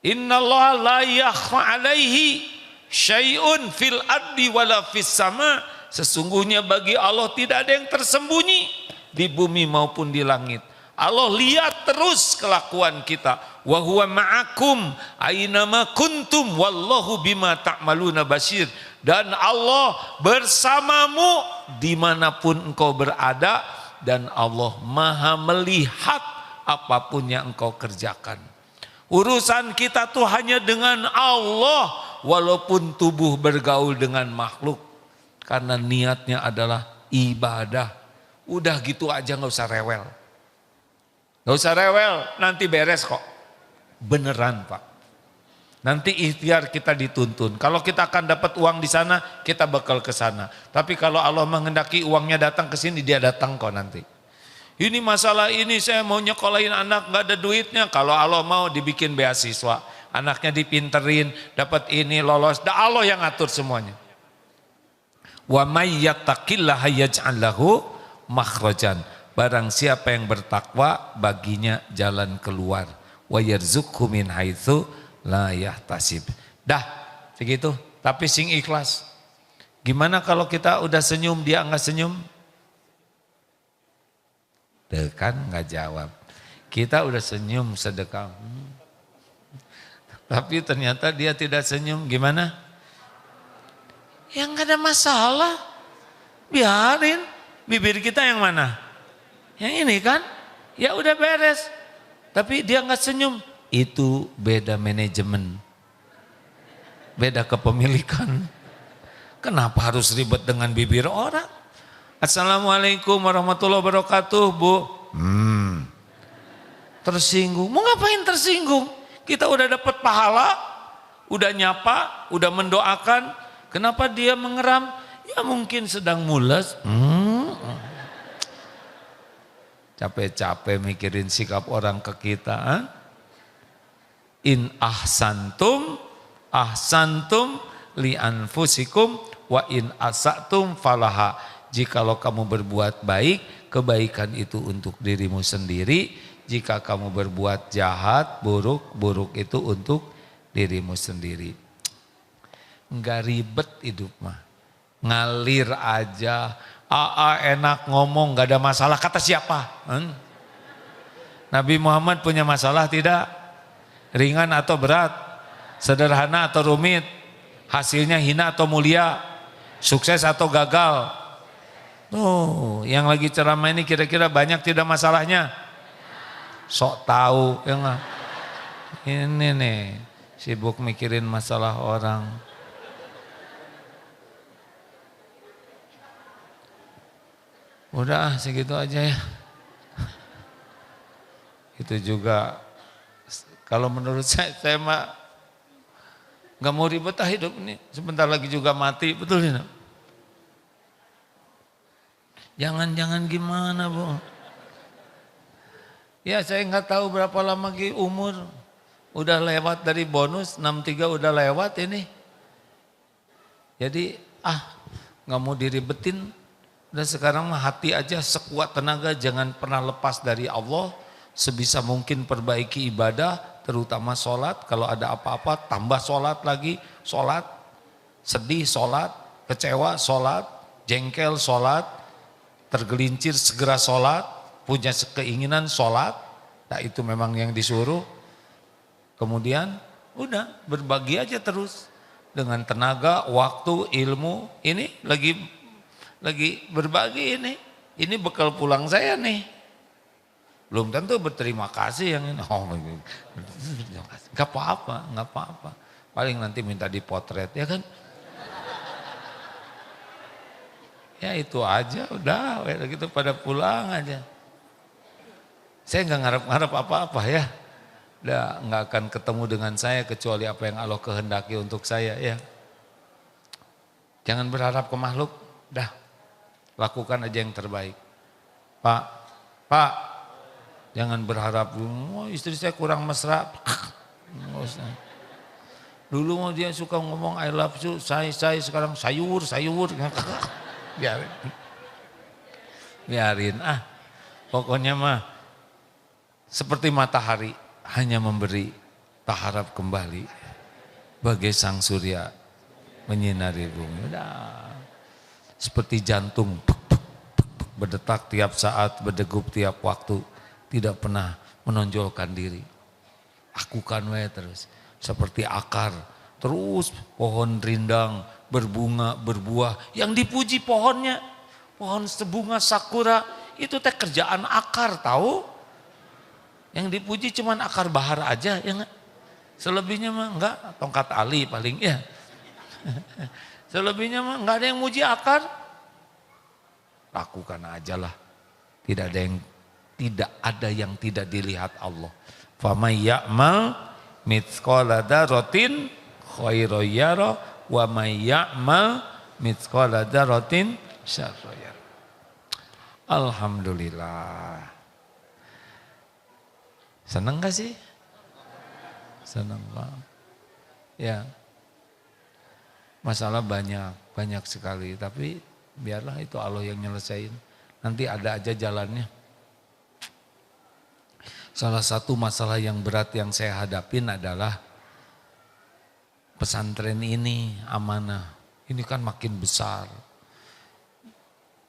Innallaha la yakhfa alaihi syai'un fil ardi wala fis sama. Sesungguhnya bagi Allah tidak ada yang tersembunyi di bumi maupun di langit. Allah lihat terus kelakuan kita. Wa huwa ma'akum aynama kuntum wallahu bima ta'maluna basir. Dan Allah bersamamu dimanapun engkau berada, dan Allah maha melihat apapun yang engkau kerjakan. Urusan kita tuh hanya dengan Allah, walaupun tubuh bergaul dengan makhluk. Karena niatnya adalah ibadah. Udah gitu aja nggak usah rewel. Nggak usah rewel, nanti beres kok. Beneran Pak. Nanti ikhtiar kita dituntun. Kalau kita akan dapat uang di sana, kita bakal ke sana. Tapi kalau Allah menghendaki uangnya datang ke sini, dia datang kok nanti. Ini masalah ini saya mau nyekolahin anak nggak ada duitnya. Kalau Allah mau dibikin beasiswa, anaknya dipinterin, dapat ini lolos. Dah Allah yang ngatur semuanya. Wa may yattaqillaha yaj'al lahu makhrajan. Barang siapa yang bertakwa baginya jalan keluar. Wa yarzuqhu min haitsu la yahtasib. Dah, segitu. Tapi sing ikhlas. Gimana kalau kita udah senyum dia enggak senyum? Tuh kan enggak jawab. Kita udah senyum sedekah. Tapi ternyata dia tidak senyum, gimana? Ya enggak ada masalah. Biarin. Bibir kita yang mana? Yang ini kan? Ya udah beres. Tapi dia enggak senyum. Itu beda manajemen, beda kepemilikan. Kenapa harus ribet dengan bibir orang? Assalamualaikum warahmatullahi wabarakatuh Bu. Tersinggung, mau ngapain tersinggung? Kita udah dapat pahala, udah nyapa, udah mendoakan. Kenapa dia mengeram? Ya mungkin sedang mules. Capek-capek mikirin sikap orang ke kita. In ahsantum li anfusikum wa in asatum falaha. Jikalau kamu berbuat baik, kebaikan itu untuk dirimu sendiri. Jika kamu berbuat jahat, buruk itu untuk dirimu sendiri. Enggak ribet hidup mah. Ngalir aja. Enak ngomong, enggak ada masalah. Kata siapa? Nabi Muhammad punya masalah tidak? Ringan atau berat, sederhana atau rumit, hasilnya hina atau mulia, sukses atau gagal. Yang lagi ceramah ini kira-kira banyak tidak masalahnya? Sok tahu ya enggak? Ini nih sibuk mikirin masalah orang. Udah segitu aja ya. Itu juga. Kalau menurut saya mah nggak mau ribet hidup ini. Sebentar lagi juga mati, betul ini. Jangan gimana Bu? Ya saya nggak tahu berapa lama lagi umur. Udah lewat dari bonus 63 udah lewat ini. Jadi nggak mau diribetin. Dan sekarang mah hati aja sekuat tenaga, jangan pernah lepas dari Allah. Sebisa mungkin perbaiki ibadah, terutama sholat. Kalau ada apa-apa tambah sholat lagi, sholat, sedih sholat, kecewa sholat, jengkel sholat, tergelincir segera sholat, punya keinginan sholat. Nah itu memang yang disuruh. Kemudian udah berbagi aja terus dengan tenaga, waktu, ilmu. Ini lagi berbagi ini. Ini bekal pulang saya nih. Belum tentu berterima kasih yang ini. Gak apa-apa. Paling nanti minta dipotret ya kan. Ya itu aja udah gitu pada pulang aja. Saya nggak ngarep-ngarep apa-apa ya. Udah nggak akan ketemu dengan saya kecuali apa yang Allah kehendaki untuk saya ya. Jangan berharap ke makhluk. Dah lakukan aja yang terbaik. Pak, jangan berharap istri saya kurang mesra. Dulu mau dia suka ngomong I love you, saya sekarang sayur. Biarin pokoknya mah seperti matahari hanya memberi, tak harap kembali bagai sang surya menyinari bumi. Seperti jantung berdetak tiap saat, berdegup tiap waktu, tidak pernah menonjolkan diri. Lakukan terus. Seperti akar, terus pohon rindang berbunga, berbuah, yang dipuji pohonnya, pohon sebunga sakura, itu teh kerjaan akar tahu. Yang dipuji cuman akar bahar aja, ya enggak? Selebihnya mah enggak, tongkat ali paling ya. Selebihnya mah nggak ada yang muji akar. Lakukan aja lah. Tidak ada yang tidak dilihat Allah. Faman ya'mal mithqala dzarratin khairan yara wa may ya'mal mithqala dzarratin syarran yara. Alhamdulillah. Senang gak sih? Senang banget. Ya. Masalah banyak sekali, tapi biarlah itu Allah yang nyelesain. Nanti ada aja jalannya. Salah satu masalah yang berat yang saya hadapin adalah pesantren ini amanah. Ini kan makin besar.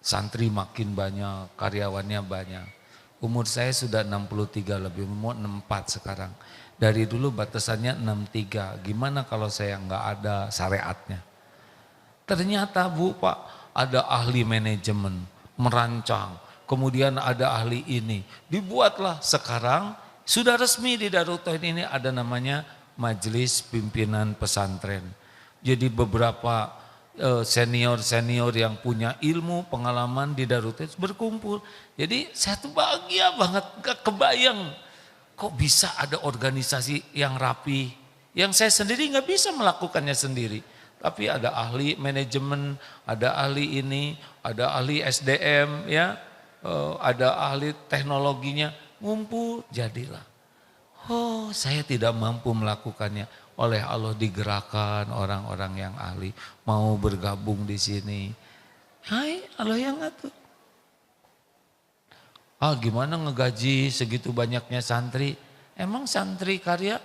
Santri makin banyak, karyawannya banyak. Umur saya sudah 63 lebih, mau 64 sekarang. Dari dulu batasannya 63. Gimana kalau saya nggak ada syariatnya? Ternyata Bu Pak, ada ahli manajemen, merancang. Kemudian ada ahli ini. Dibuatlah sekarang, sudah resmi di Darut Tauhid ini ada namanya Majelis Pimpinan Pesantren. Jadi beberapa senior-senior yang punya ilmu, pengalaman di Darut Tauhid berkumpul. Jadi saya tuh bahagia banget, gak kebayang kok bisa ada organisasi yang rapi. Yang saya sendiri gak bisa melakukannya sendiri. Tapi ada ahli manajemen, ada ahli ini, ada ahli SDM, ya, ada ahli teknologinya, ngumpul jadilah. Oh, saya tidak mampu melakukannya. Oleh Allah digerakkan orang-orang yang ahli mau bergabung di sini. Hai, Allah yang ngatur. Gimana ngegaji segitu banyaknya santri? Emang santri karya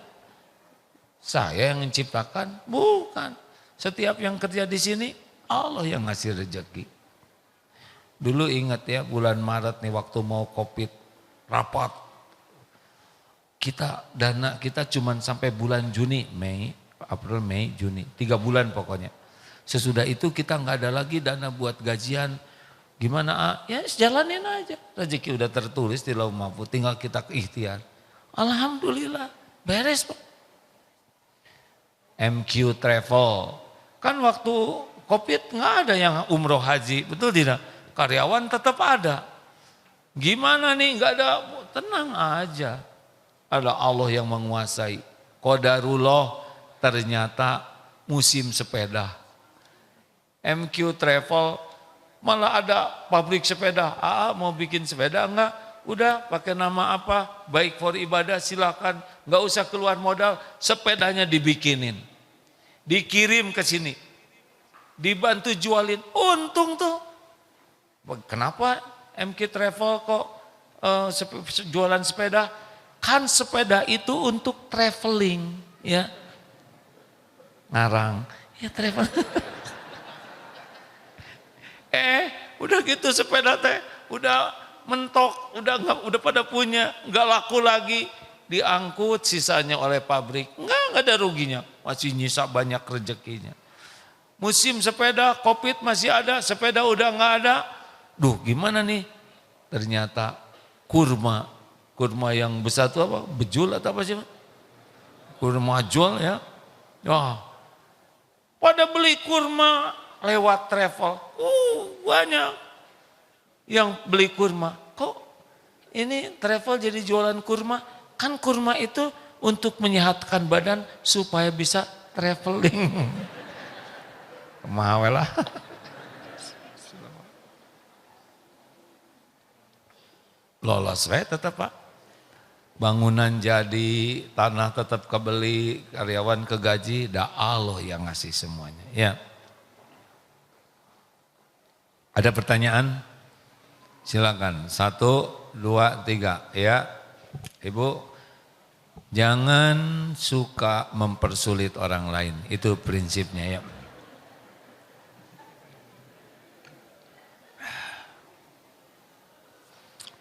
saya yang menciptakan? Bukan. Setiap yang kerja di sini Allah yang ngasih rezeki. Dulu ingat ya bulan Maret nih waktu mau Covid rapat. Dana kita cuma sampai bulan Juni, April, Mei, Juni. 3 bulan pokoknya. Sesudah itu kita nggak ada lagi dana buat gajian. Gimana? Ya jalanin aja. Rezeki udah tertulis di Lauh Mahfuz, tinggal kita ikhtiar. Alhamdulillah, beres Pak. MQ Travel. Kan waktu Covid nggak ada yang umroh haji, betul tidak? Karyawan tetap ada. Gimana nih nggak ada? Tenang aja. Ada Allah yang menguasai. Qadarullah, ternyata musim sepeda. MQ Travel malah ada pabrik sepeda. Mau bikin sepeda enggak? Udah pakai nama apa? Baik for ibadah silakan. Enggak usah keluar modal, sepedanya dibikinin. Dikirim ke sini. Dibantu jualin. Untung tuh. Kenapa MQ Travel kok jualan sepeda? Kan sepeda itu untuk traveling, ya. Ngarang, ya travel. Udah gitu sepeda teh, udah mentok, udah pada punya, nggak laku lagi, diangkut sisanya oleh pabrik, nggak ada ruginya, masih nyisa banyak rezekinya. Musim sepeda, Covid masih ada, sepeda udah nggak ada, gimana nih? Ternyata kurma yang besar itu apa? Bejul atau apa sih? Kurma jol ya. Pada beli kurma lewat travel. Banyak yang beli kurma. Kok ini travel jadi jualan kurma? Kan kurma itu untuk menyehatkan badan supaya bisa traveling. Mawelah. Lolos tetap Pak. Bangunan jadi, tanah tetap kebeli, karyawan kegaji, dah Allah yang ngasih semuanya. Ya. Ada pertanyaan? Silakan. 1, 2, 3. Ya. Ibu, jangan suka mempersulit orang lain. Itu prinsipnya ya.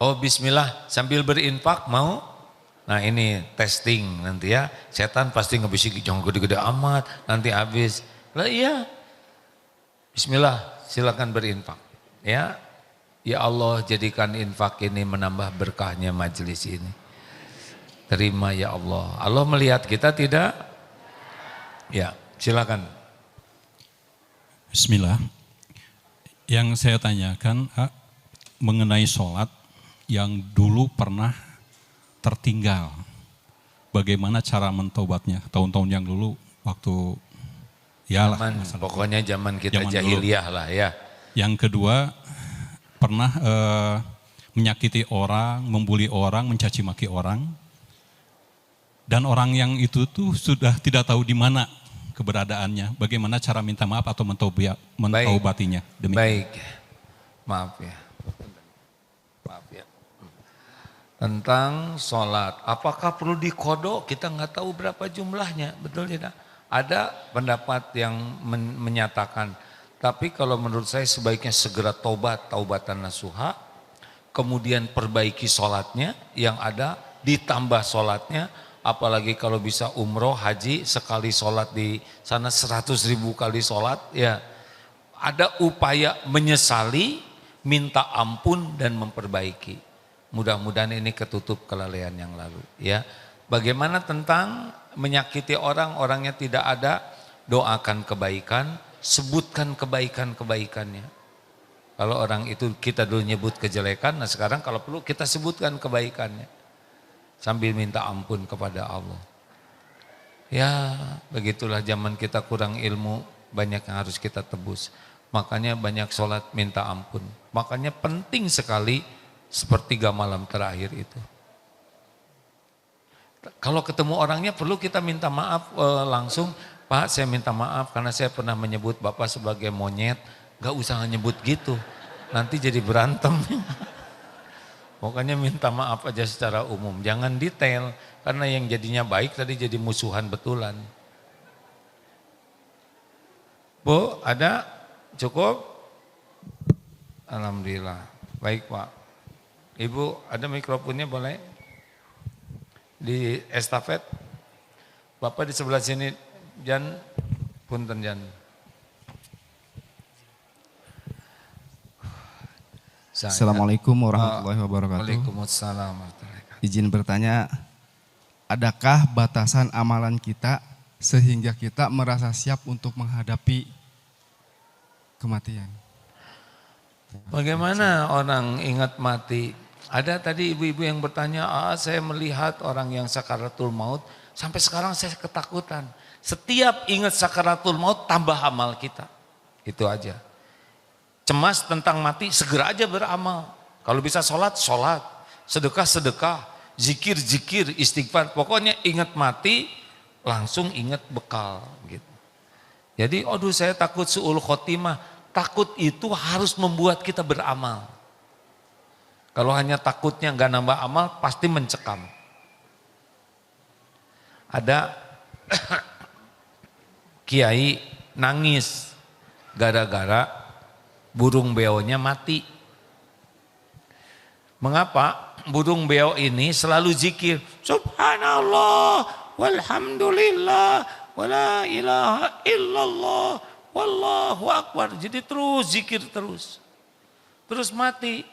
Oh bismillah sambil berinfak mau? Nah ini testing nanti ya. Setan pasti ngebisik jangan gede-gede amat nanti habis. Lah iya. Bismillah silakan berinfak. Ya. Ya Allah jadikan infak ini menambah berkahnya majelis ini. Terima ya Allah. Allah melihat kita tidak? Ya silakan.
Bismillah. Yang saya tanyakan mengenai sholat yang dulu pernah tertinggal. Bagaimana cara mentobatnya? Tahun-tahun yang dulu waktu
pokoknya zaman kita
zaman
jahiliyah
dulu
lah ya.
Yang kedua, pernah menyakiti orang, membuli orang, mencaci maki orang. Dan orang yang itu tuh sudah tidak tahu di mana keberadaannya. Bagaimana cara minta maaf atau mentaubatinya? Demikian.
Baik. Maaf ya. Tentang sholat, apakah perlu dikodok? Kita nggak tahu berapa jumlahnya, betul tidak? Ada pendapat yang menyatakan, tapi kalau menurut saya sebaiknya segera taubatan nasuha, kemudian perbaiki sholatnya yang ada, ditambah sholatnya, apalagi kalau bisa umroh, haji, sekali sholat di sana 100.000 kali sholat, ya ada upaya menyesali, minta ampun dan memperbaiki. Mudah-mudahan ini ketutup kelalaian yang lalu. Ya, bagaimana tentang menyakiti orang, orangnya tidak ada, doakan kebaikan, sebutkan kebaikan-kebaikannya. Kalau orang itu kita dulu nyebut kejelekan, nah sekarang kalau perlu kita sebutkan kebaikannya. Sambil minta ampun kepada Allah. Ya, begitulah zaman kita kurang ilmu, banyak yang harus kita tebus. Makanya banyak sholat minta ampun. Makanya penting sekali sepertiga malam terakhir itu. Kalau ketemu orangnya perlu kita minta maaf langsung. Pak, saya minta maaf karena saya pernah menyebut Bapak sebagai monyet. Gak usah nyebut gitu, nanti jadi berantem. Pokoknya minta maaf aja secara umum, jangan detail. Karena yang jadinya baik tadi jadi musuhan betulan. Bu, ada? Cukup? Alhamdulillah. Baik Pak. Ibu, ada mikrofonnya boleh? Di estafet. Bapak di sebelah sini, Jan, punten Jan.
Assalamualaikum warahmatullahi wabarakatuh.
Waalaikumsalam.
Izin bertanya, adakah batasan amalan kita sehingga kita merasa siap untuk menghadapi kematian?
Bagaimana orang ingat mati? Ada tadi ibu-ibu yang bertanya, saya melihat orang yang sakaratul maut, sampai sekarang saya ketakutan. Setiap ingat sakaratul maut tambah amal kita. Itu aja. Cemas tentang mati, segera aja beramal. Kalau bisa sholat, sholat. Sedekah, sedekah. Zikir, zikir, istighfar. Pokoknya ingat mati, langsung ingat bekal. Gitu. Jadi, aduh saya takut su'ul khotimah. Takut itu harus membuat kita beramal. Kalau hanya takutnya nggak nambah amal, pasti mencekam. Ada kiai nangis gara-gara burung beonya mati. Mengapa? Burung beo ini selalu zikir, Subhanallah, walhamdulillah, wala ilaha illallah, wallahu akbar. Jadi terus zikir terus. Terus mati.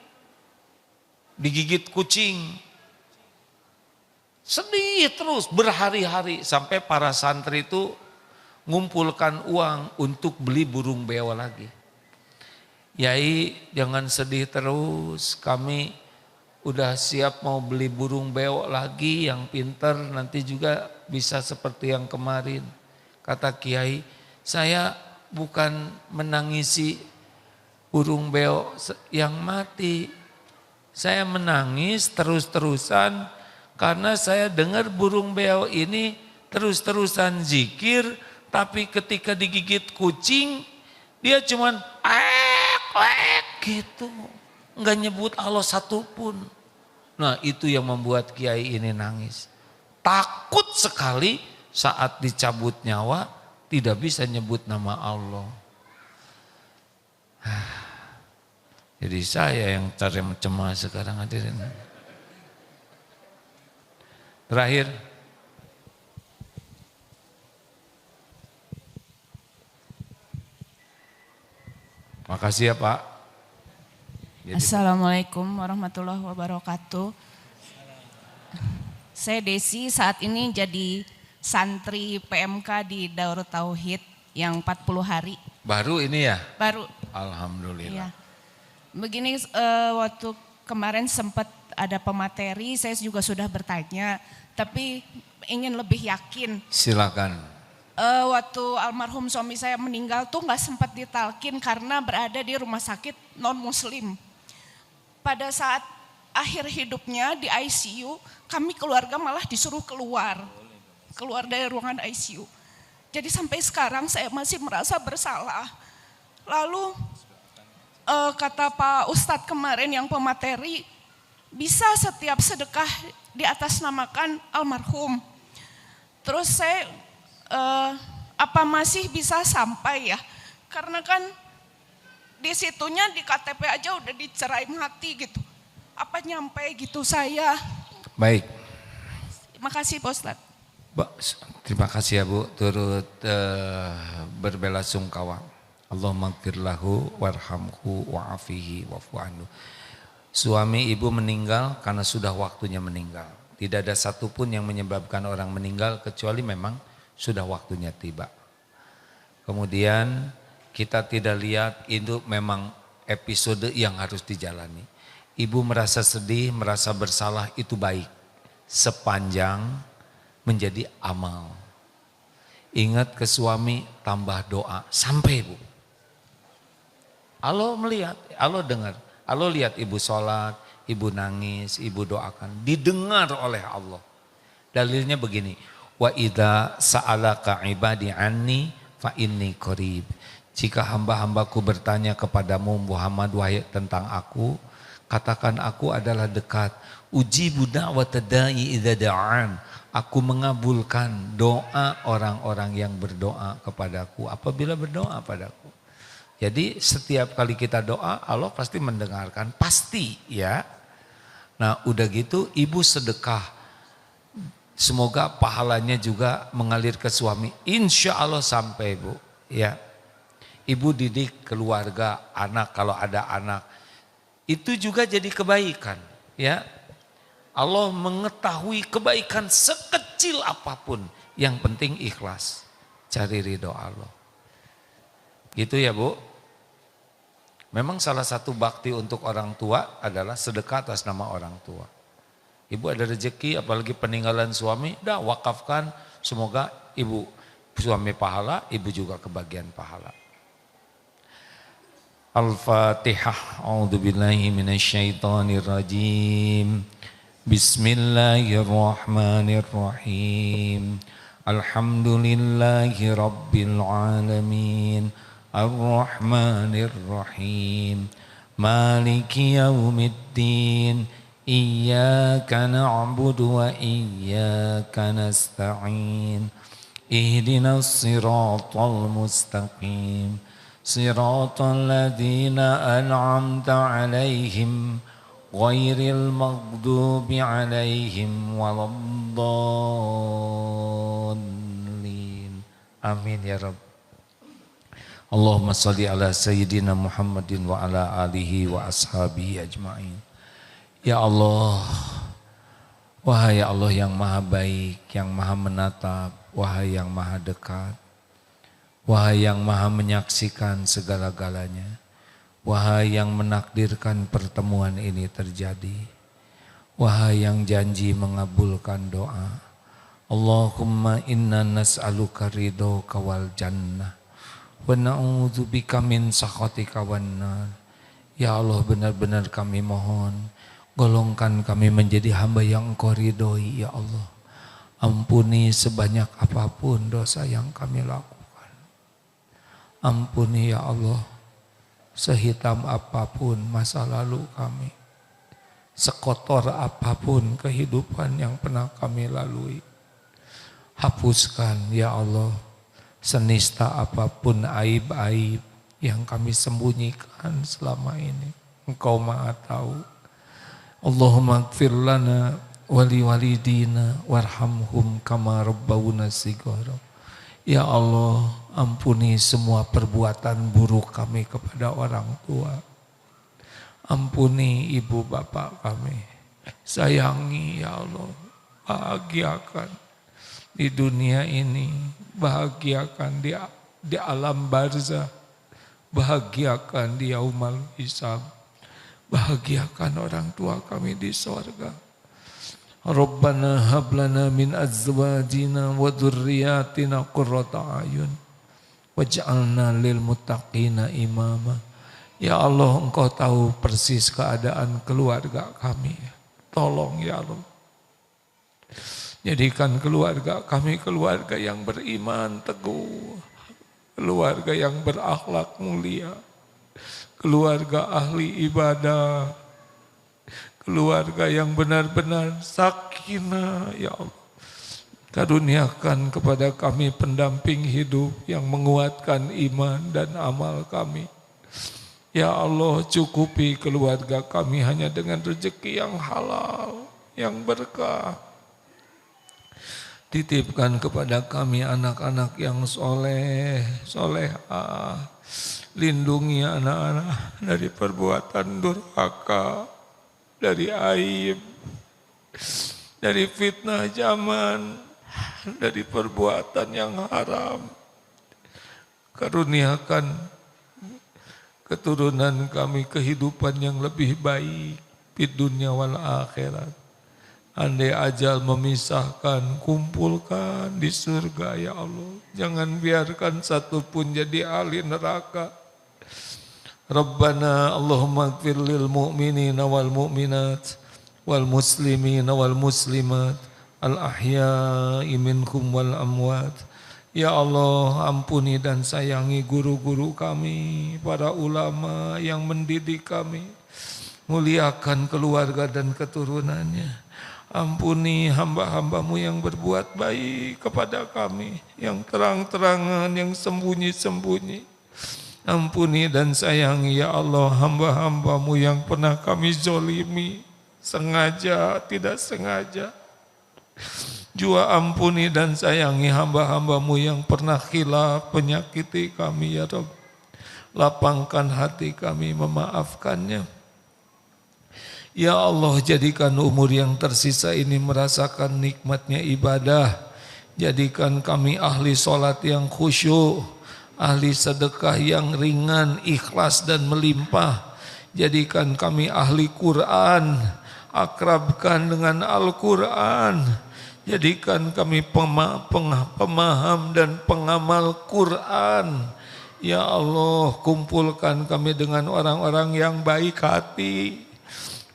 Digigit kucing. Sedih terus berhari-hari sampai para santri itu ngumpulkan uang untuk beli burung beo lagi. Yai, jangan sedih terus, kami udah siap mau beli burung beo lagi yang pinter, nanti juga bisa seperti yang kemarin. Kata kiai, saya bukan menangisi burung beo yang mati. Saya menangis terus-terusan karena saya dengar burung beo ini terus-terusan zikir, tapi ketika digigit kucing, dia cuman gitu, nggak nyebut Allah satupun. Nah itu yang membuat kiai ini nangis. Takut sekali saat dicabut nyawa tidak bisa nyebut nama Allah. Jadi saya yang cari cemas sekarang hadirin. Terakhir. Makasih ya Pak.
Assalamualaikum warahmatullahi wabarakatuh. Saya Desi, saat ini jadi santri PMK di Daurah Tauhid yang 40 hari.
Baru ini ya?
Baru.
Alhamdulillah.
Iya. Begini, waktu kemarin sempat ada pemateri, saya juga sudah bertanya, tapi ingin lebih yakin.
Silakan.
Waktu almarhum suami saya meninggal tuh nggak sempat ditalkin karena berada di rumah sakit non muslim. Pada saat akhir hidupnya di ICU, kami keluarga malah disuruh keluar dari ruangan ICU. Jadi sampai sekarang saya masih merasa bersalah. Lalu kata Pak Ustadz kemarin yang pemateri, bisa setiap sedekah diatasnamakan almarhum. Terus saya apa masih bisa sampai ya? Karena kan di situnya di KTP aja udah dicerai mati gitu. Apa nyampe gitu saya?
Baik.
Terima kasih Pak Ustadz.
Terima kasih ya Bu, turut berbelasungkawa. Allahumma gfir lahu warhamhu wa'afihi wa'fu anhu. Suami ibu meninggal karena sudah waktunya meninggal. Tidak ada satupun yang menyebabkan orang meninggal kecuali memang sudah waktunya tiba. Kemudian kita tidak lihat itu memang episode yang harus dijalani. Ibu merasa sedih, merasa bersalah itu baik. Sepanjang menjadi amal. Ingat ke suami, tambah doa. Sampai Bu. Allah melihat, Allah dengar. Allah lihat ibu sholat, ibu nangis, ibu doakan. Didengar oleh Allah. Dalilnya begini. Wa idza sa'alaka ibadi anni fa inni qarib. Jika hamba-hambaku bertanya kepadamu Muhammad wahai tentang aku, katakan aku adalah dekat. Ujibu da'watad da'i idza da'an. Aku mengabulkan doa orang-orang yang berdoa kepadaku apabila berdoa padaku. Jadi setiap kali kita doa Allah pasti mendengarkan, pasti ya. Nah udah gitu ibu sedekah. Semoga pahalanya juga mengalir ke suami. Insya Allah sampai Bu. Ya. Ibu didik keluarga, anak kalau ada anak. Itu juga jadi kebaikan ya. Allah mengetahui kebaikan sekecil apapun. Yang penting ikhlas. Cari ridho Allah. Gitu ya Bu. Memang salah satu bakti untuk orang tua adalah sedekah atas nama orang tua. Ibu ada rezeki apalagi peninggalan suami. Dah wakafkan. Semoga ibu suami pahala. Ibu juga kebagian pahala. Al-Fatihah. A'udzubillahi minasyaitonirrajim. Bismillahirrahmanirrahim. Alhamdulillahi rabbil alamin. Ar-Rahmanir-Rahim. Maliki yaumiddin. Iyyaka na'budu wa iyyaka nasta'in. Ihdinas siratal mustaqim. Siratal ladzina an'amta 'alaihim ghairil maghdubi 'alaihim waladdallin. Amin ya Rabb. Allahumma salli ala sayyidina Muhammadin wa ala alihi wa ashabihi ajma'in. Ya Allah, wahai Allah yang maha baik, yang maha menatap, wahai yang maha dekat, wahai yang maha menyaksikan segala-galanya, wahai yang menakdirkan pertemuan ini terjadi, wahai yang janji mengabulkan doa. Allahumma inna nas'aluka ridhoka wal jannah. Wa na'udzubika min sakhatika wan nar. Ya Allah, benar-benar kami mohon, golongkan kami menjadi hamba yang Engkau ridhoi ya Allah. Ampuni sebanyak apapun dosa yang kami lakukan. Ampuni ya Allah, sehitam apapun masa lalu kami. Sekotor apapun kehidupan yang pernah kami lalui. Hapuskan ya Allah, senista apapun aib-aib yang kami sembunyikan selama ini. Engkau maha tahu. Allahumma gfir lana wali walidina warhamhum kama rabbawna shighara. Ya Allah, ampuni semua perbuatan buruk kami kepada orang tua. Ampuni ibu bapak kami. Sayangi ya Allah, bahagiakan di dunia ini, bahagiakan di alam barzah, bahagiakan di yaumal hisab, bahagiakan orang tua kami di sorga. Rabbana hablana min azwajina wa dzurriyyatina qurrata ayun waj'alna lil muttaqina imama. Ya Allah, Engkau tahu persis keadaan keluarga kami. Tolong ya Allah, jadikan keluarga kami keluarga yang beriman teguh, keluarga yang berakhlak mulia, keluarga ahli ibadah, keluarga yang benar-benar sakinah ya Allah. Karuniakan kepada kami pendamping hidup yang menguatkan iman dan amal kami. Ya Allah, cukupi keluarga kami hanya dengan rezeki yang halal, yang berkah. Titipkan kepada kami anak-anak yang soleh, solehah. Lindungi anak-anak dari perbuatan durhaka, dari aib, dari fitnah zaman, dari perbuatan yang haram. Karuniakan keturunan kami kehidupan yang lebih baik di dunia wal akhirat. Andai ajal memisahkan, kumpulkan di surga ya Allah. Jangan biarkan satupun jadi ahli neraka. Rabbana Allahumma ighfir lil mu'minina wal mu'minat wal muslimina wal muslimat al ahya'i minkum wal amwat. Ya Allah, ampuni dan sayangi guru-guru kami, para ulama yang mendidik kami. Muliakan keluarga dan keturunannya. Ampuni hamba-hambamu yang berbuat baik kepada kami, yang terang-terangan, yang sembunyi-sembunyi. Ampuni dan sayangi ya Allah hamba-hambamu yang pernah kami zolimi, sengaja, tidak sengaja. Juga ampuni dan sayangi hamba-hambamu yang pernah khilaf, menyakiti kami ya Rabb. Lapangkan hati kami memaafkannya. Ya Allah, jadikan umur yang tersisa ini merasakan nikmatnya ibadah. Jadikan kami ahli sholat yang khusyuk, ahli sedekah yang ringan, ikhlas dan melimpah. Jadikan kami ahli Quran, akrabkan dengan Al-Quran. Jadikan kami pemaham dan pengamal Quran. Ya Allah, kumpulkan kami dengan orang-orang yang baik hati.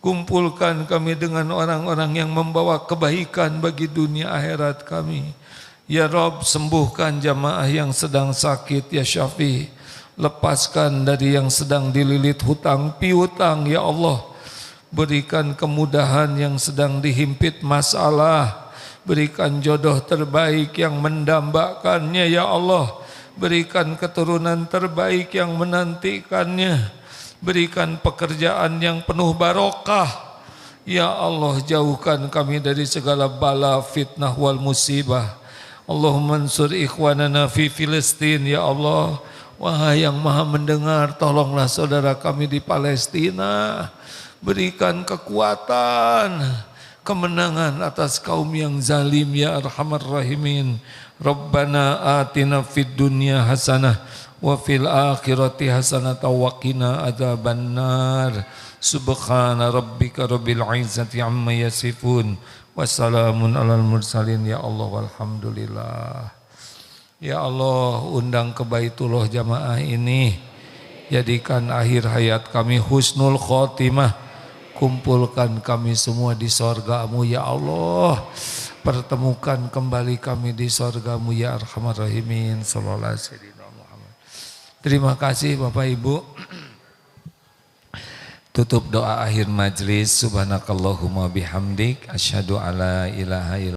Kumpulkan kami dengan orang-orang yang membawa kebaikan bagi dunia akhirat kami. Ya Rabb, sembuhkan jamaah yang sedang sakit ya Syafi. Lepaskan dari yang sedang dililit hutang piutang ya Allah. Berikan kemudahan yang sedang dihimpit masalah. Berikan jodoh terbaik yang mendambakannya ya Allah. Berikan keturunan terbaik yang menantikannya. Berikan pekerjaan yang penuh barokah. Ya Allah, jauhkan kami dari segala bala, fitnah wal musibah. Allahumma ansur ikhwanana fi Filistin ya Allah. Wahai yang maha mendengar, tolonglah saudara kami di Palestina. Berikan kekuatan, kemenangan atas kaum yang zalim ya Arhamar Rahimin. Rabbana atina fid dunya hasanah wa fil akhirati hasanatan wa qina adzabannar. Subhana rabbika rabbil izzati amma yasifun. Wassalamun alal mursalin ya Allah walhamdulillah. Ya Allah, undang ke Baitullah jamaah ini. Jadikan akhir hayat kami husnul khotimah. Kumpulkan kami semua di sorga-Mu ya Allah. Pertemukan kembali kami di sorga-Mu ya Arhamar Rahimin. Sallallahu alaihi wasallam. Terima kasih Bapak Ibu. Tutup doa akhir majlis. Subhanakallahumma bihamdik. Asyhadu alla ilaha illallah.